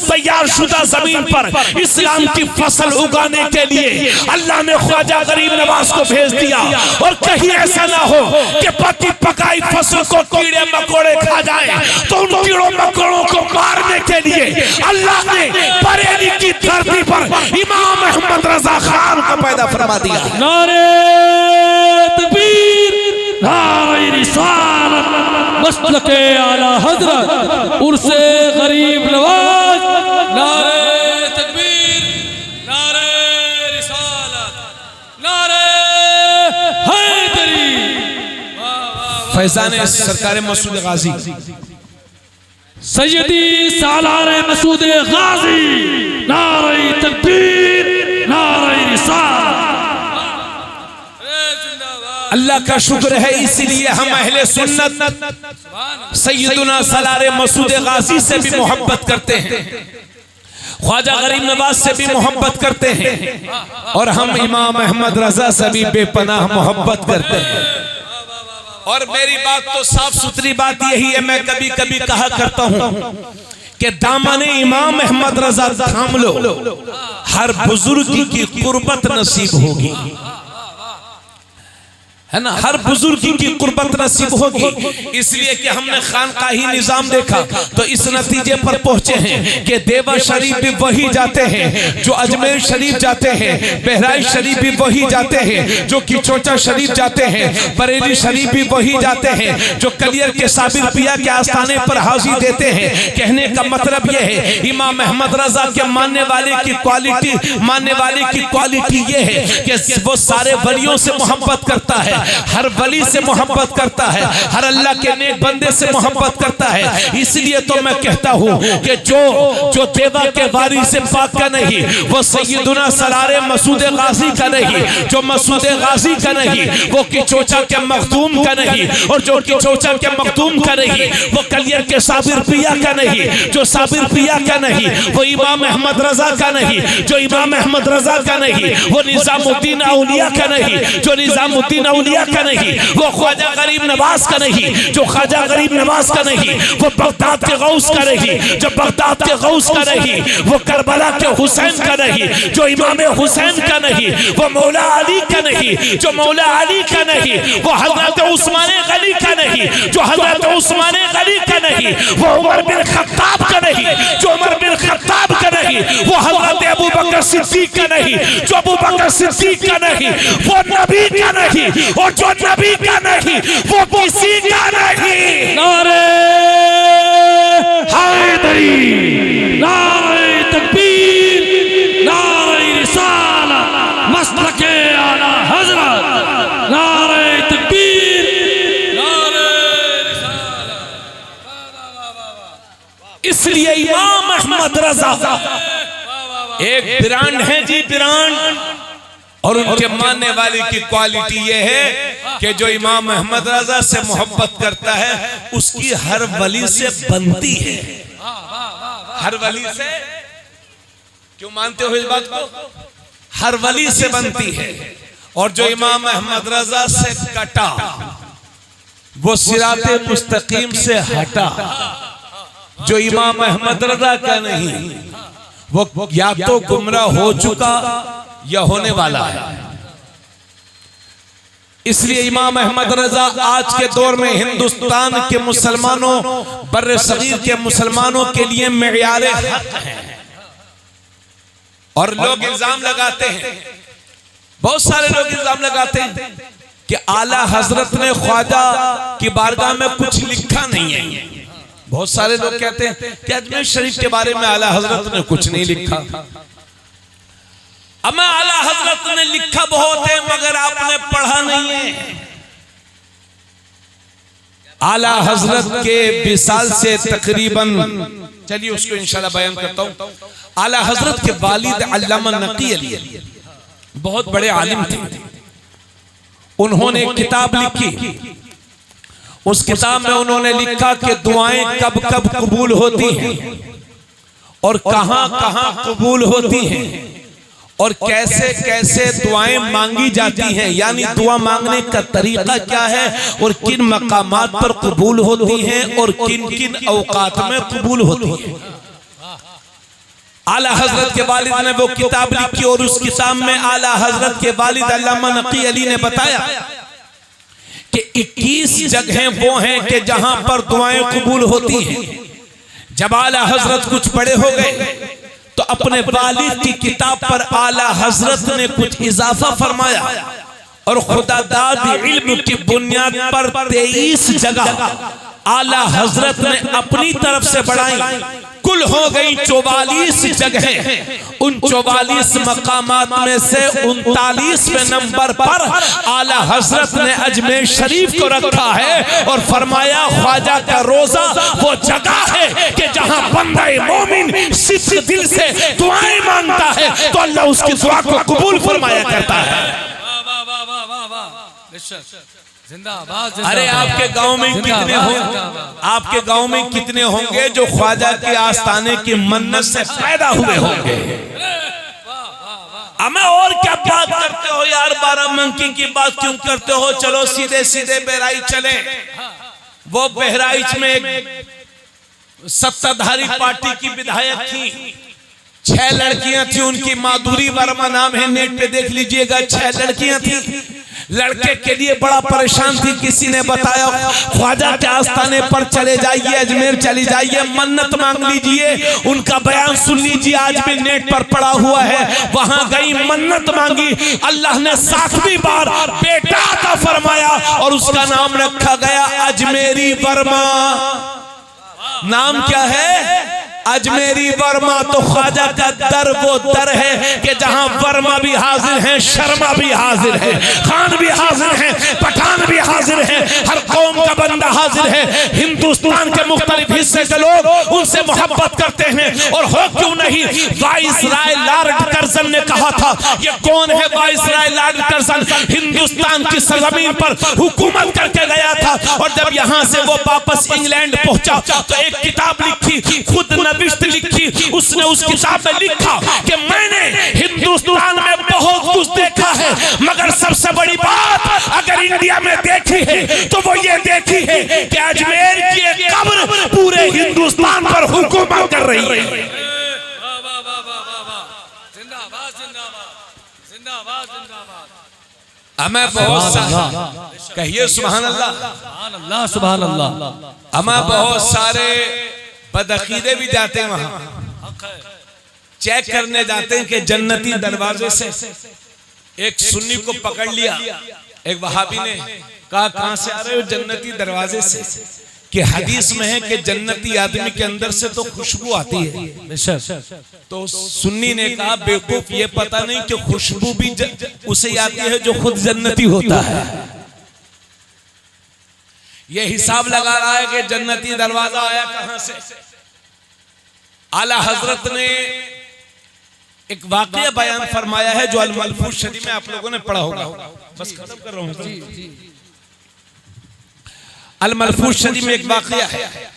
तैयार शुदा जमीन पर इस्लाम की फसल उगाने के लिए अल्लाह ने ख्वाजा गरीब नवाज को भेज दिया। और कहीं ऐसा ना हो कि पकी पकाई फसल को कीड़े मकोड़े खा जाए, तो उन कीड़ों मकोड़ों को मारने के लिए अल्लाह ने बरेली की धरती पर इमाम अहमद रजा खान को पैदा फरमा दिया। नारे तकबीर, नारे रिसालत, मसलके आला हजरत उर्से गरीब नवाज। नारे तकबीर, नारे रिसालत, नारे हैदरी। फैजान सरकार मसूद गाजी सैयदी सालार मसूद गाजी। नारे तकबीर, नारे रिसालत। अल्लाह का शुक्र है, इसीलिए हम अहले सुन्नत सैयदना सलार मसूद गाजी से भी मोहब्बत करते हैं। ख्वाजा गरीब नवाज से भी मोहब्बत करते हैं और हम इमाम अहमद रजा से भी बेपनाह मोहब्बत करते हैं। और मेरी बात तो साफ सुथरी बात यही है, मैं कभी कभी कहा करता हूं कि दामन इमाम अहमद रजा थाम लो, हर बुजुर्ग की कुर्बत नसीब होगी, है ना, हर बुजुर्ग की कुर्बत नसीब होगी। इसलिए कि हमने खानकाही निजाम देखा तो इस नतीजे पर पहुंचे हैं कि देवा शरीफ भी वही जाते हैं जो अजमेर शरीफ जाते हैं, बहराइच शरीफ भी वही जाते हैं जो किचोचा शरीफ जाते हैं, बरेली शरीफ भी वही जाते हैं जो कलियर के साबिर पिया के आस्थाने पर हाजिर देते हैं। कहने का मतलब यह है इमाम अहमद रजा के मानने वाले की क्वालिटी ये है कि वो सारे वलियों से मोहब्बत करता है, हर वली से मोहब्बत करता है, हर अल्लाह के नेक बंदे से मोहब्बत करता है। इसलिए तो मैं कहता हूं कि जो देवा के वारी से पाक का नहीं, वो सैयदुना सरारे मसूद गाजी का नहीं, जो मसूद गाजी का नहीं, वो किचोचा के मखदूम का नहीं, और जो किचोचा के मखदूम का नहीं, वो कलियर के साबिर पिया का नहीं, जो साबिर पिया का नहीं, वो इमाम अहमद रजा का नहीं, जो इमाम अहमद रजा का नहीं, वो निजामुद्दीन औलिया का नहीं, जो निजामुद्दीन औलिया का नहीं, वो ख्वाजा गरीब नवाज का नहीं, जो ख्वाजा गरीब नवाज का नहीं, वो बगदाद के गौस का नहीं, जो बगदाद के गौस का नहीं, वो करबला के हुसैन का नहीं, जो इमाम हुसैन का नहीं, वो मौला अली का नहीं, जो मौला अली का नहीं, वो हजरत उस्मान गनी का नहीं, जो हजरत उस्मान गनी का नहीं, वो उमर बिन खत्ताब का नहीं, जो उमर बिन खत्ताब का नहीं, वो हजरत अबू बकर सिद्दीक का नहीं, जो अबू बकर सिद्दीक का नहीं, वो नबी का नहीं, और जो नबी का नहीं वो किसी का नहीं। नारे हैदरी, नारे तकबीर, नारे रिसालत, मसलके आला हजरत, नारे तकबीर, नारे रिसालत। इसलिए इमाम अहमद रजा एक ब्रांड है जी, ब्रांड। और उनके मानने वाले की क्वालिटी ये है कि जो इमाम अहमद रजा से मोहब्बत करता है उसकी हर वली से बनती है, हर वली से। क्यों मानते हो इस बात को? हर वली से बनती है। और जो इमाम अहमद रजा से कटा वो सिराते मुस्तकीम से हटा। जो इमाम अहमद रजा का नहीं वो या तो गुमराह हो चुका या होने वाला है। इसलिए इमाम अहमद रजा आज के दौर में हिंदुस्तान के मुसलमानों, बर्रे सगीर के मुसलमानों के लिए मेयारे हक हैं। और लोग इल्जाम लगाते हैं, बहुत सारे लोग इल्जाम लगाते हैं कि आला हजरत ने ख्वाजा की बारगाह में कुछ लिखा नहीं है। बहुत सारे लोग कहते हैं कि अजमेर शरीफ के बारे में आला हजरत ने कुछ नहीं लिखा। अमा आला हजरत ने लिखा बहुत है मगर आपने पढ़ा नहीं है। आला हजरत के विसाल से तकरीबन, चलिए उसको इंशाल्लाह बयान करता हूं। आला हजरत के वालिद अल्लामा नकी अली बहुत बड़े आलिम थे। उन्होंने एक किताब लिखी। उस किताब में उन्होंने लिखा कि दुआएं कब कब कबूल होती हैं और कहां कहां कबूल होती हैं और कैसे कैसे दुआएं मांगी जाती हैं, यानी दुआ मांगने का तरीका क्या है और किन मकामात पर कबूल होती हैं और किन किन औकात में कबूल होती हैं। आला हजरत के वालिद ने वो किताब लिखी और उस किताब में आला हजरत के वालिद अल्लामा नकी अली ने बताया कि 21 जगहें वो हैं कि जहां पर दुआएं कबूल होती हैं। जब आला हजरत कुछ बड़े हो गए तो अपने वालिद की किताब पर आला हजरत ने कुछ इजाफा फरमाया और खुदादाद इल्म की बुनियाद पर 23 जगह आला हजरत ने अपनी तरफ से बढ़ाई। कुल हो गई 44 जगहें। उन 44 मकामात में से 39वें नंबर पर आला हजरत ने अजमेर शरीफ को रखा है और फरमाया ख्वाजा का रोजा वो जगह है कि जहां बंदा मोमिन सिद्ध दिल से दुआएं मांगता है तो अल्लाह उसकी दुआ को कबूल फरमाया करता है। जिंदाबाद। अरे आपके गांव में कितने होंगे, आपके गांव में कितने होंगे जो ख्वाजा के आस्थाने की मन्नत से पैदा हुए होंगे। हमें और क्या बात करते हो यार, 12 मंकी की बात क्यों करते हो? चलो सीधे सीधे बहराइच चले। वो बहराइच में एक सत्ताधारी पार्टी की विधायक थी, 6 लड़कियां थी, उनकी माधुरी वर्मा नाम है, नेट पे देख लीजिएगा। 6 लड़कियां थी, लड़के के लिए बड़ा परेशान थी। किसी ने बताया ख्वाजा के आस्थाने पर चले जाइए, अजमेर चली जाइए, मन्नत मांग लीजिए। उनका बयान सुन लीजिए, आज भी नेट पर पड़ा हुआ है। वहां गई, मन्नत मांगी, अल्लाह ने 7वीं बार बेटा अता फरमाया और उसका नाम रखा गया अजमेरी वर्मा। नाम क्या है? अजमेरी वर्मा। तो ख्वाजा का दर वो दर है कि जहां वर्मा भी हाजिर है, शर्मा भी हाजिर है, खान भी हाजिर है, पठान भी हाजिर है, हर कौम का बंदा हाजिर है। हिंदुस्तान के मुख्तलिफ हिस्से के लोग उनसे मोहब्बत करते हैं। और हो क्यों नहीं, वाइसराय लॉर्ड कर्जन ने कहा था, ये कौन है वाइसराय लॉर्ड कर्जन? हिंदुस्तान की सरजमीन पर हुकूमत करके गया था और जब यहां से वो वापस इंग्लैंड पहुंचा तो एक किताब लिखी, खुद लिखी। उसने उस किताब में लिखा कि मैंने हिंदुस्तान में बहुत कुछ देखा है, मगर सबसे बड़ी बात अगर इंडिया में देखी है तो वो ये देखी है कि अजमेर की एक कब्र पूरे हिंदुस्तान पर हुकूमत कर रही है। जिंदाबाद जिंदाबाद जिंदाबाद जिंदाबाद। हमें बहुत सारे, कहिए सुभान अल्लाह, सुभान अल्लाह सुभान अल्लाह। हमें बहुत सारे बदअकीदे भी जाते हैं, वहां चेक करने जाते हैं कि जन्नती दरवाजे से। एक सुन्नी को पकड़ लिया, एक वहाबी ने कहा कहां से आ रहे हो? जन्नती दरवाजे से। कि हदीस में है कि जन्नती आदमी के अंदर से तो खुशबू आती है। तो सुन्नी ने कहा बेवकूफ, ये पता नहीं कि खुशबू भी उसे आती है जो खुद जन्नती होता है। ये हिसाब लगा रहा है कि जन्नती दरवाजा आया कहां से। आला हजरत ने एक वाकया बयान फरमाया है जो अल-मलफूज शरीफ में आप लोगों ने पढ़ा होगा। बस खत्म कर रहा हूं। अल-मलफूज शरीफ में एक वाकया है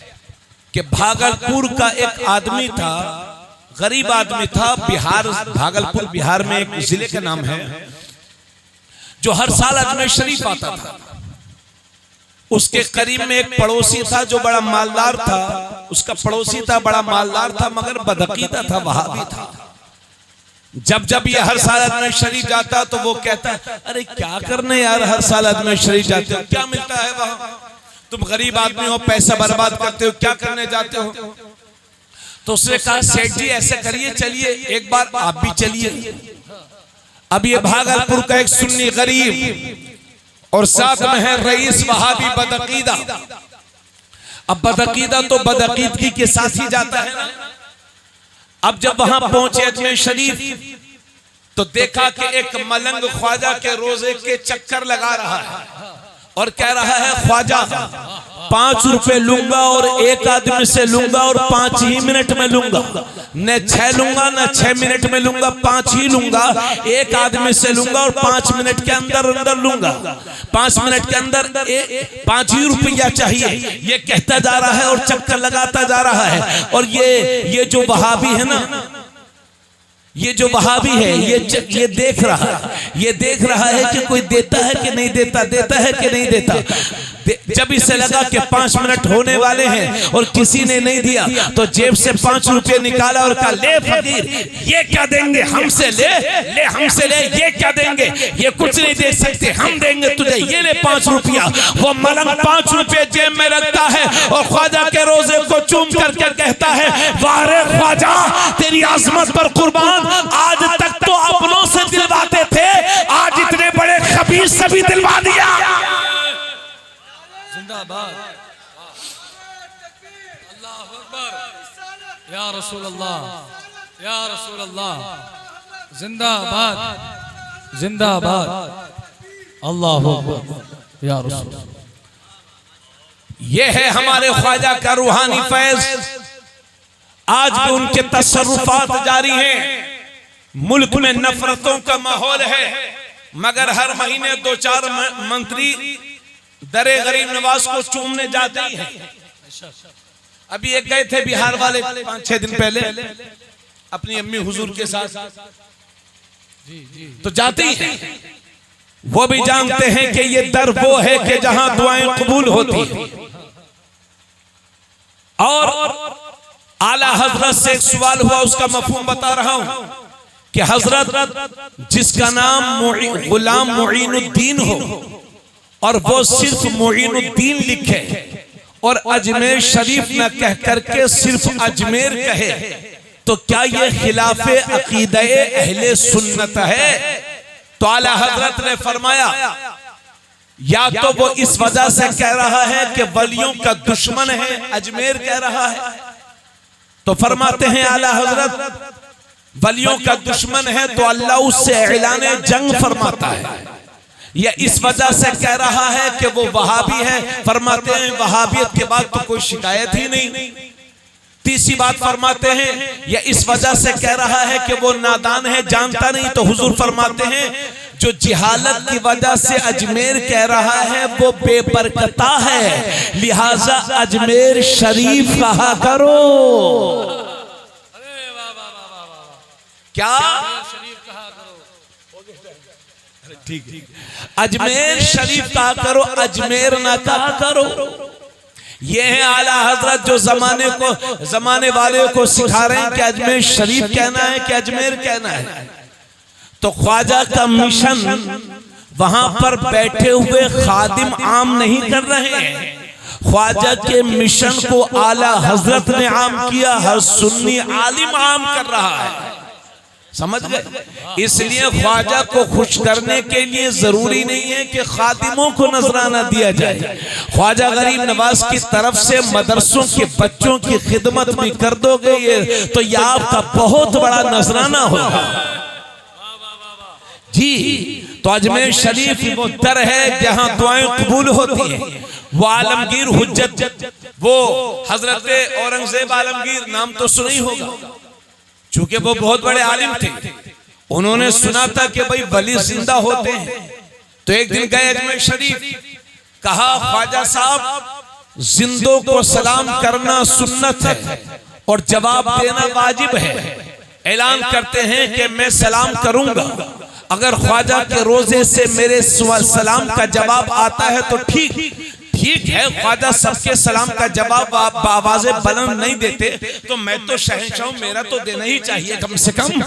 कि भागलपुर का एक आदमी था, गरीब आदमी था, बिहार, भागलपुर बिहार में एक जिले का नाम है, जो हर साल अजमेर शरीफ आता था। उसके करीब में एक पड़ोसी था जो बड़ा मालदार था। उसका पड़ोसी था, बड़ा मालदार था, मगर बदअकीदा था, वहाबी था। जब जब ये हर साल अजमेर शरीफ जाता तो वो कहता, अरे क्या करने यार, हर साल अजमेर शरीफ जाते हो, क्या मिलता है वहां? तुम गरीब आदमी हो, पैसा बर्बाद करते हो, क्या करने जाते हो? तो उसने कहा सेठ जी ऐसे करिए, चलिए एक बार आप भी चलिए। अब ये भागलपुर का एक सुन्नी गरीब और साथ में है रईस वहाबी बदअकीदा। अब बदअकीदा तो बदअकीदगी के साथ ही जाता है ना। अब जब वहां पहुंचे अजमेर शरीफ तो देखा कि एक मलंग ख्वाजा के रोजे के चक्कर लगा रहा है और कह रहा है ख्वाजा 5 रुपए लूंगा और एक आदमी से लूंगा और 5 ही मिनट में लूंगा, न 6 लूंगा न 6 मिनट में लूंगा, 5 ही लूंगा, एक आदमी से लूंगा और 5 मिनट के अंदर अंदर लूंगा, 5 मिनट के अंदर 5 ही रुपया चाहिए। ये कहता जा रहा है और चक्कर लगाता जा रहा है। और ये जो वहाबी है ना, ये जो वहाबी है ये देख रहा है, ये देख रहा है कि कोई देता है कि नहीं देता, देता है कि नहीं देता। जब इसे लगा कि 5 मिनट होने वाले हैं और किसी ने नहीं दिया तो जेब से 5 रुपये निकाला और कहा ले फकीर, ये क्या देंगे, हमसे ले हमसे ले, ये क्या देंगे, ये कुछ नहीं दे सकते, हम देंगे तुझे, ये ले 5 रुपया। वो मलंग 5 रुपये जेब में रखता है और ख्वाजा के रोजे को चूम करके कहता है, वाह रे ख्वाजा, तेरी आजमत पर कुर्बान, आज तक तो अपनों से दिलवाते थे, आज इतने बड़े खबीस से भी दिलवा दिया। जिंदाबाद, अल्लाहु अकबर, या रसूल अल्लाह, या रसूल अल्लाह, जिंदाबाद जिंदाबाद, अल्लाहु अकबर, या रसूल। ये है हमारे ख्वाजा का रूहानी फैज। आज भी उनके तसर्रुफात जारी हैं। मुल्क में नफरतों का माहौल है, मगर हर महीने 2-4 मंत्री दरे गरीब नवाज को चूमने जाते ही हैं। अभी एक गए थे बिहार वाले 5-6 दिन पहले अपनी अम्मी हुजूर के साथ, तो जाते ही हैं। वो भी जानते हैं कि ये दर वो है कि जहां दुआएं कबूल होती हैं। और आला हजरत से एक सवाल हुआ, उसका मफहूम बता रहा हूं कि हजरत जिसका नाम गुलाम मुईनुद्दीन हो और वो सिर्फ मुईनुद्दीन लिखे और अजमेर शरीफ न कह करके सिर्फ अजमेर कहे, तो क्या ये खिलाफे अकीदे अहले सुन्नत है? तो आला हजरत ने फरमाया या तो वो इस वजह से कह रहा है कि वलियों का दुश्मन है, अजमेर कह रहा है। तो फरमाते हैं आला हजरत वलियों का दुश्मन है तो अल्लाह उससे ऐलान जंग फरमाता है। या इस वजह से कह रहा है कि वो वहाबी है, फरमाते हैं वहाबियत के बाद तो कोई शिकायत ही नहीं। तीसरी बात फरमाते हैं या इस वजह से कह रहा है कि वो नादान है, जानता नहीं। तो हुजूर फरमाते हैं जो जिहालत की वजह से अजमेर कह रहा है वो बेबरकता है, लिहाजा अजमेर शरीफ कहा करो। क्या ठीक है, अजमेर शरीफ कहा करो, अजमेर ना कहा करो। ये है आला हजरत जो जमाने वाले को सिखा रहे हैं कि अजमेर शरीफ कहना है कि अजमेर कहना है। तो ख्वाजा का मिशन वहां पर बैठे हुए खादिम आम नहीं कर रहे हैं, ख्वाजा के मिशन को आला हजरत ने आम किया, हर सुन्नी आलिम आम कर रहा है। समझ गए? इसलिए ख्वाजा को खुश करने के लिए जरूरी नहीं है कि खादिमों को नजराना दिया जाए। ख्वाजा गरीब नवाज की तरफ से मदरसों के बच्चों की खिदमत भी कर दोगे ये तो यह आपका बहुत बड़ा नजराना होगा जी। तो अजमेर शरीफ वो दर है जहां दुआएं कबूल होती हैं। वो आलमगीर हुज्जत, वो हजरत औरंगजेब आलमगीर, नाम तो सुना ही होगा, चूंकि वो बहुत बड़े आलिम थे। उन्होंने सुना था कि भाई वली जिंदा होते हैं। तो एक दिन गए अजमेर शरीफ, कहा ख्वाजा साहब जिंदों को सलाम करना सुन्नत है और जवाब देना वाजिब है। ऐलान करते हैं कि मैं सलाम करूंगा, अगर ख्वाजा के रोजे से मेरे सलाम का जवाब आता है तो ठीक है। ख्वाजा सबके सलाम का जवाब आवाज़ें बुलंद नहीं देते तो मैं तो शहंशाह हूं, मेरा तो देना ही चाहिए कम से कम।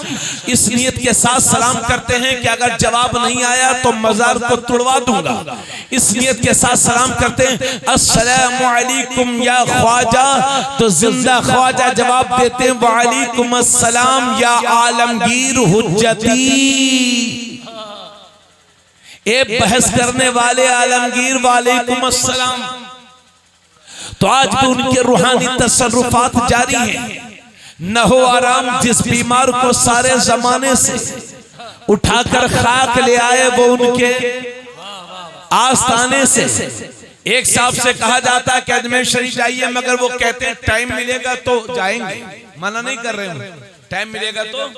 इस नियत के साथ सलाम करते हैं कि अगर जवाब नहीं आया तो मजार को तुड़वा दूंगा। इस नियत के साथ सलाम करते हैं अस्सलामु अलैकुम या ख्वाजा, तो जिंदा ख्वाजा जवाब देते हैं वालेकुम अस्सलाम या आलमगीर हुज्जती। एक बहस करने वाले आलमगीर वालेकुम अस्सलाम। तो आज भी उनके रूहानी तसर्रुफात जारी हैं। न हो आराम, जिस बीमार को सारे जमाने से उठाकर खाक ले आए वो उनके आस्थाने से। एक साहब से कहा जाता है कि अजमेर शरीफ जाइए, मगर वो कहते हैं टाइम मिलेगा तो जाएंगे, मना नहीं कर रहे हैं, टाइम मिलेगा तो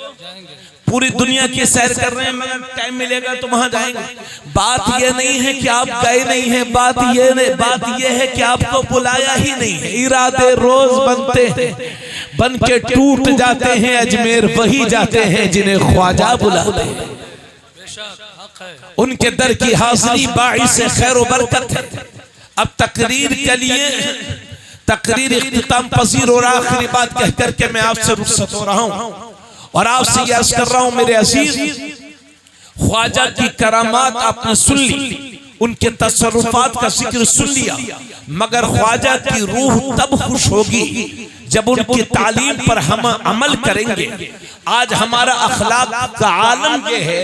पूरी दुनिया की सैर कर रहे हैं मगर टाइम मिलेगा तो वहां जाएंगे। बात ये नहीं है कि आप गए नहीं हैं, बात ये है कि आपको बुलाया ही नहीं है। इरादे रोज बनते हैं, बन के टूट जाते हैं। अजमेर वही जाते हैं जिन्हें ख्वाजा बुलाते हैं। उनके दर की हाजिरी बाइस खैर बरकत है। अब तकरीर के लिए तकरीर इख्तिताम पजीर और आखिरी बात कह करके मैं आपसे रुखसत हो रहा हूं और आपसे ये अर्ज कर रहा हूं मेरे अजीज, ख्वाजा की करामात आपने सुन ली, उनके तसर्रुफात का जिक्र सुन लिया, मगर ख्वाजा की रूह तब खुश होगी जब उनकी तालीम पर हम अमल करेंगे। आज हमारा अखलाक का आलम यह है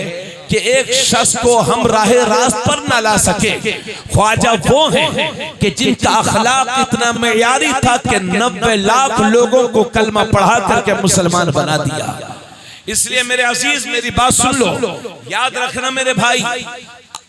कि एक शख्स को हम राहे रास्त पर न ला सके। ख्वाजा वो हैं कि जिनका अखलाक इतना मेयारी था कि 90 लाख लोगों को कलमा पढ़ा करके मुसलमान बना दिया। इसलिए मेरे अजीज मेरी बात सुन लो, याद रखना मेरे भाई,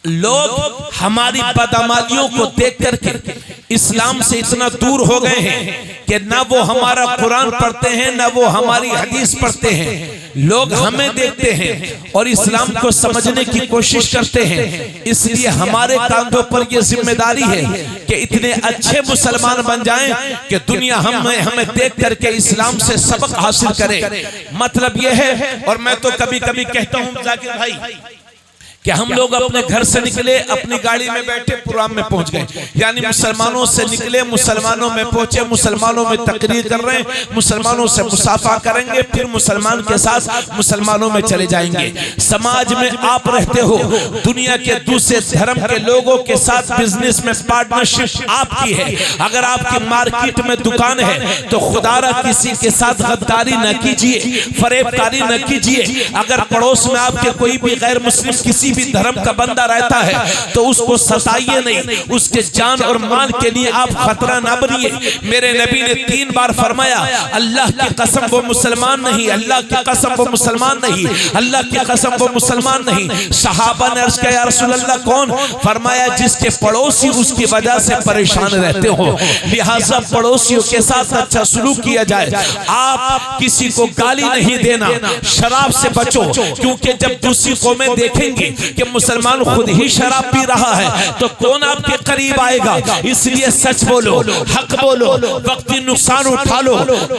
लोग हमारी बदअमलियों को देख करके इस्लाम से इतना दूर हो गए हैं कि ना वो हमारा कुरान पढ़ते हैं ना वो हमारी हदीस पढ़ते हैं। लोग हमें देखते हैं और इस्लाम को समझने की कोशिश करते हैं। इसलिए हमारे कांधों पर यह जिम्मेदारी है कि इतने अच्छे मुसलमान बन जाएं कि दुनिया हमें देख करके इस्लाम से सबक हासिल करे। मतलब यह है, और मैं तो कभी कभी कहता हूं जाकिर भाई कि हम लोग अपने घर से निकले, अपनी गाड़ी में बैठे, प्रोग्राम में पहुंच गए, यानी मुसलमानों से निकले, मुसलमानों में पहुंचे, मुसलमानों में तकरीर कर रहे हैं, मुसलमानों से मुसाफा करेंगे, फिर मुसलमान के साथ मुसलमानों में चले जाएंगे। समाज में आप रहते हो, दुनिया के दूसरे धर्म के लोगों के साथ बिजनेस में पार्टनरशिप आपकी है। अगर आपकी मार्केट में दुकान है तो खुदारा किसी के साथ गद्दारी न कीजिए, फरेबकारी न कीजिए। अगर पड़ोस में आपके कोई भी गैर मुस्लिम किसी भी धर्म का बंदा रहता है तो उसको सताइए नहीं, उसके जान और माल के लिए आप खतरा ना बनिए। मेरे नबी ने 3 बार फरमाया, अल्लाह की कसम वो मुसलमान नहीं, अल्लाह की कसम वो मुसलमान नहीं, अल्लाह की कसम वो मुसलमान नहीं। सहाबा ने अर्ज़ किया, या रसूल अल्लाह कौन? फरमाया, जिसके पड़ोसी उसकी वजह से परेशान रहते हो, लिहाजा पड़ोसियों के साथ अच्छा सलूक किया जाए। आप किसी को गाली नहीं देना, शराब से बचो, क्योंकि जब दूसरी कौमें देखेंगी कि मुसलमान खुद ही शराब पी रहा है तो कौन आपके करीब आएगा। इसलिए सच बोलो, हक बोलो, वक्ती नुकसान उठा लो,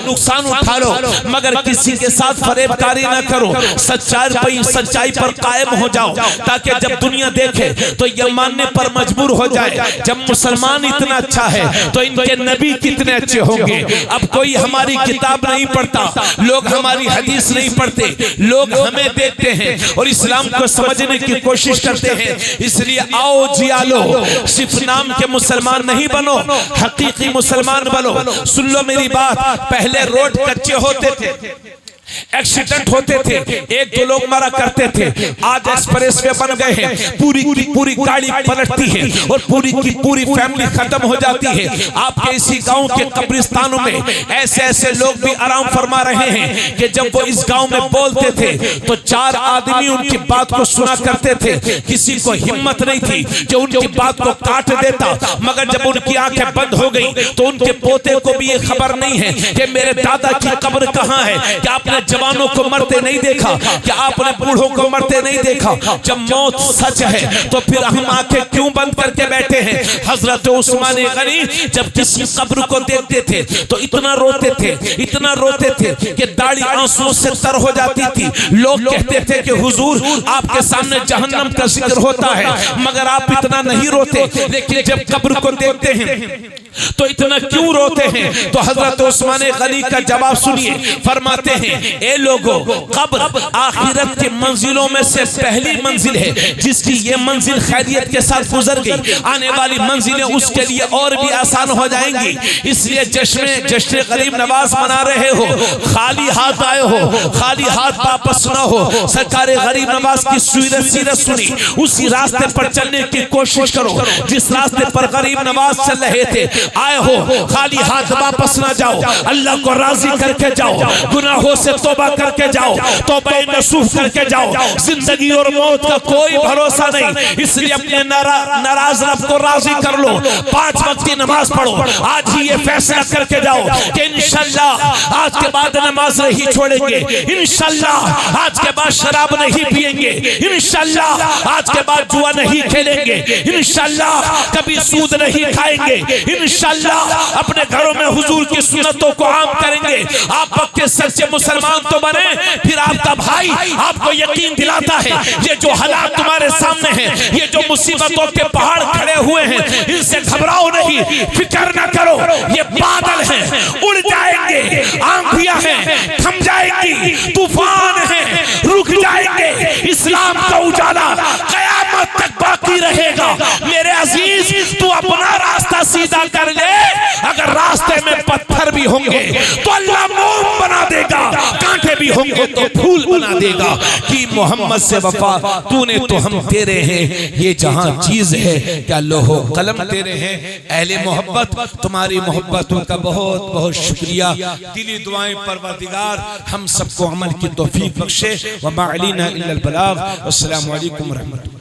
नुकसान उठा लो, मगर किसी के साथ फरेबकारी ना करो। सच्चाई पर कायम हो जाओ, ताकि जब दुनिया देखे तो यह मानने पर मजबूर हो जाए, जब मुसलमान इतना अच्छा है तो इनके नबी कितने अच्छे होंगे। अब कोई हमारी किताब नहीं पढ़ता, लोग हमारी हदीस नहीं पढ़ते, लोग हमें देखते हैं और इस्लाम को समझने की कोशिश करते हैं। इसलिए आओ जिया लो, सिर्फ नाम के मुसलमान नहीं बनो, हकीकी मुसलमान बनो। सुन लो मेरी बात, पहले रोड कच्चे होते थे, एक्सीडेंट होते थे, 1-2 लोग मरा करते थे। आज एक्सप्रेस वे बन गए हैं, पूरी की पूरी गाड़ी पलटती है और पूरी की पूरी फैमिली खत्म हो जाती है। आपके इसी गांव के कब्रिस्तानों में ऐसे ऐसे लोग भी आराम फरमा रहे हैं कि जब वो इस गांव में बोलते थे तो 4 आदमी उनकी बात को सुना करते थे। किसी को हिम्मत नहीं थी जो उनकी बात को काट देता, मगर जब उनकी आंखें बंद हो गई तो उनके पोते को भी ये खबर नहीं है कि मेरे दादा की कब्र कहां है, कि आपने जवानों को मरते नहीं देखा, कि आपने बूढ़ों को मरते नहीं देखा। जब मौत सच है तो फिर हम आंखें क्यों बंद करके बैठे हैं। हजरत उस्मान गनी जब किसी कब्र को देखते थे तो इतना रोते थे, इतना रोते थे कि दाढ़ी आंसुओं से तर हो जाती थी। लोग कहते थे कि हुजूर आपके सामने जहन्नम का जिक्र होता है मगर आप इतना नहीं रोते, लेकिन जब कब्र को देखते हैं तो इतना क्यों रोते हैं। तो हजरत उस्मान गनी का जवाब सुनिए, फरमाते हैं, ए लोगों, कब्र आखिरत की मंजिलों में से पहली मंजिल है, जिसकी ये मंजिल खैरियत के साथ गुजर गई, आने वाली मंजिलें उसके लिए और भी आसान हो जाएंगी। इसलिए जश्न गरीब नवाज मना रहे हो, खाली हाथ आए हो, खाली हाथ वापस ना हो। सरकार गरीब नवाज की सीरत सुनी, उसी रास्ते पर चलने की कोशिश करो जिस रास्ते पर गरीब नवाज चल रहे थे। आए हो, खाली हाथ वापस ना जाओ, अल्लाह को राजी करके जाओ, गुनाहों से तौबा करके जाओ, तौबा नसूह करके जाओ। जिंदगी और मौत का कोई भरोसा नहीं, इसलिए अपने नाराज रब को राजी कर लो। 5 वक्त की नमाज पढ़ो, आज ही ये फैसला करके जाओ कि इंशाल्लाह आज के बाद नमाज नहीं छोड़ेंगे, इंशाल्लाह आज के बाद शराब नहीं पिएंगे, इंशाल्लाह आज के बाद जुआ नहीं खेलेंगे, इंशाल्लाह कभी सूद नहीं खाएंगे, इंशाल्लाह अपने घरों में हुजूर की सुन्नतों को आम करेंगे। आप पक्के सच्चे मुसलमान तो बने, फिर आपका भाई आपको यकीन दिलाता है ये जो हालात तुम्हारे सामने हैं, ये जो मुसीबतों के पहाड़ खड़े हुए हैं, इनसे घबराओ नहीं, फिक्र ना करो, ये बादल हैं, उड़ जाएंगे, आंधियां हैं, थम जाएंगी, तूफान हैं, रुक जाएंगे, इस्लाम का उजाला कयामत तक बाकी रहेगा। मेरे अजीज, तू अपना रास्ता सीधा कर ले, अगर रास्ते में पत्थर भी होंगे तो अल्लाह मोम बना देगा, कांटे भी होंगे तो फूल बना देगा। कि मोहम्मद से वफा तूने तो हम तेरे हैं, ये जहां चीज है क्या लोहो कलम तेरे हैं। अहले मोहब्बत, तुम्हारी मोहब्बतों का बहुत बहुत शुक्रिया। दिली दुआएं परवरदिगार हम सबको अमल की तौफीक बख्शे। व मा अलैना इल्लल बलाग। अस्सलामु अलैकुम व रहमतुल्लाह।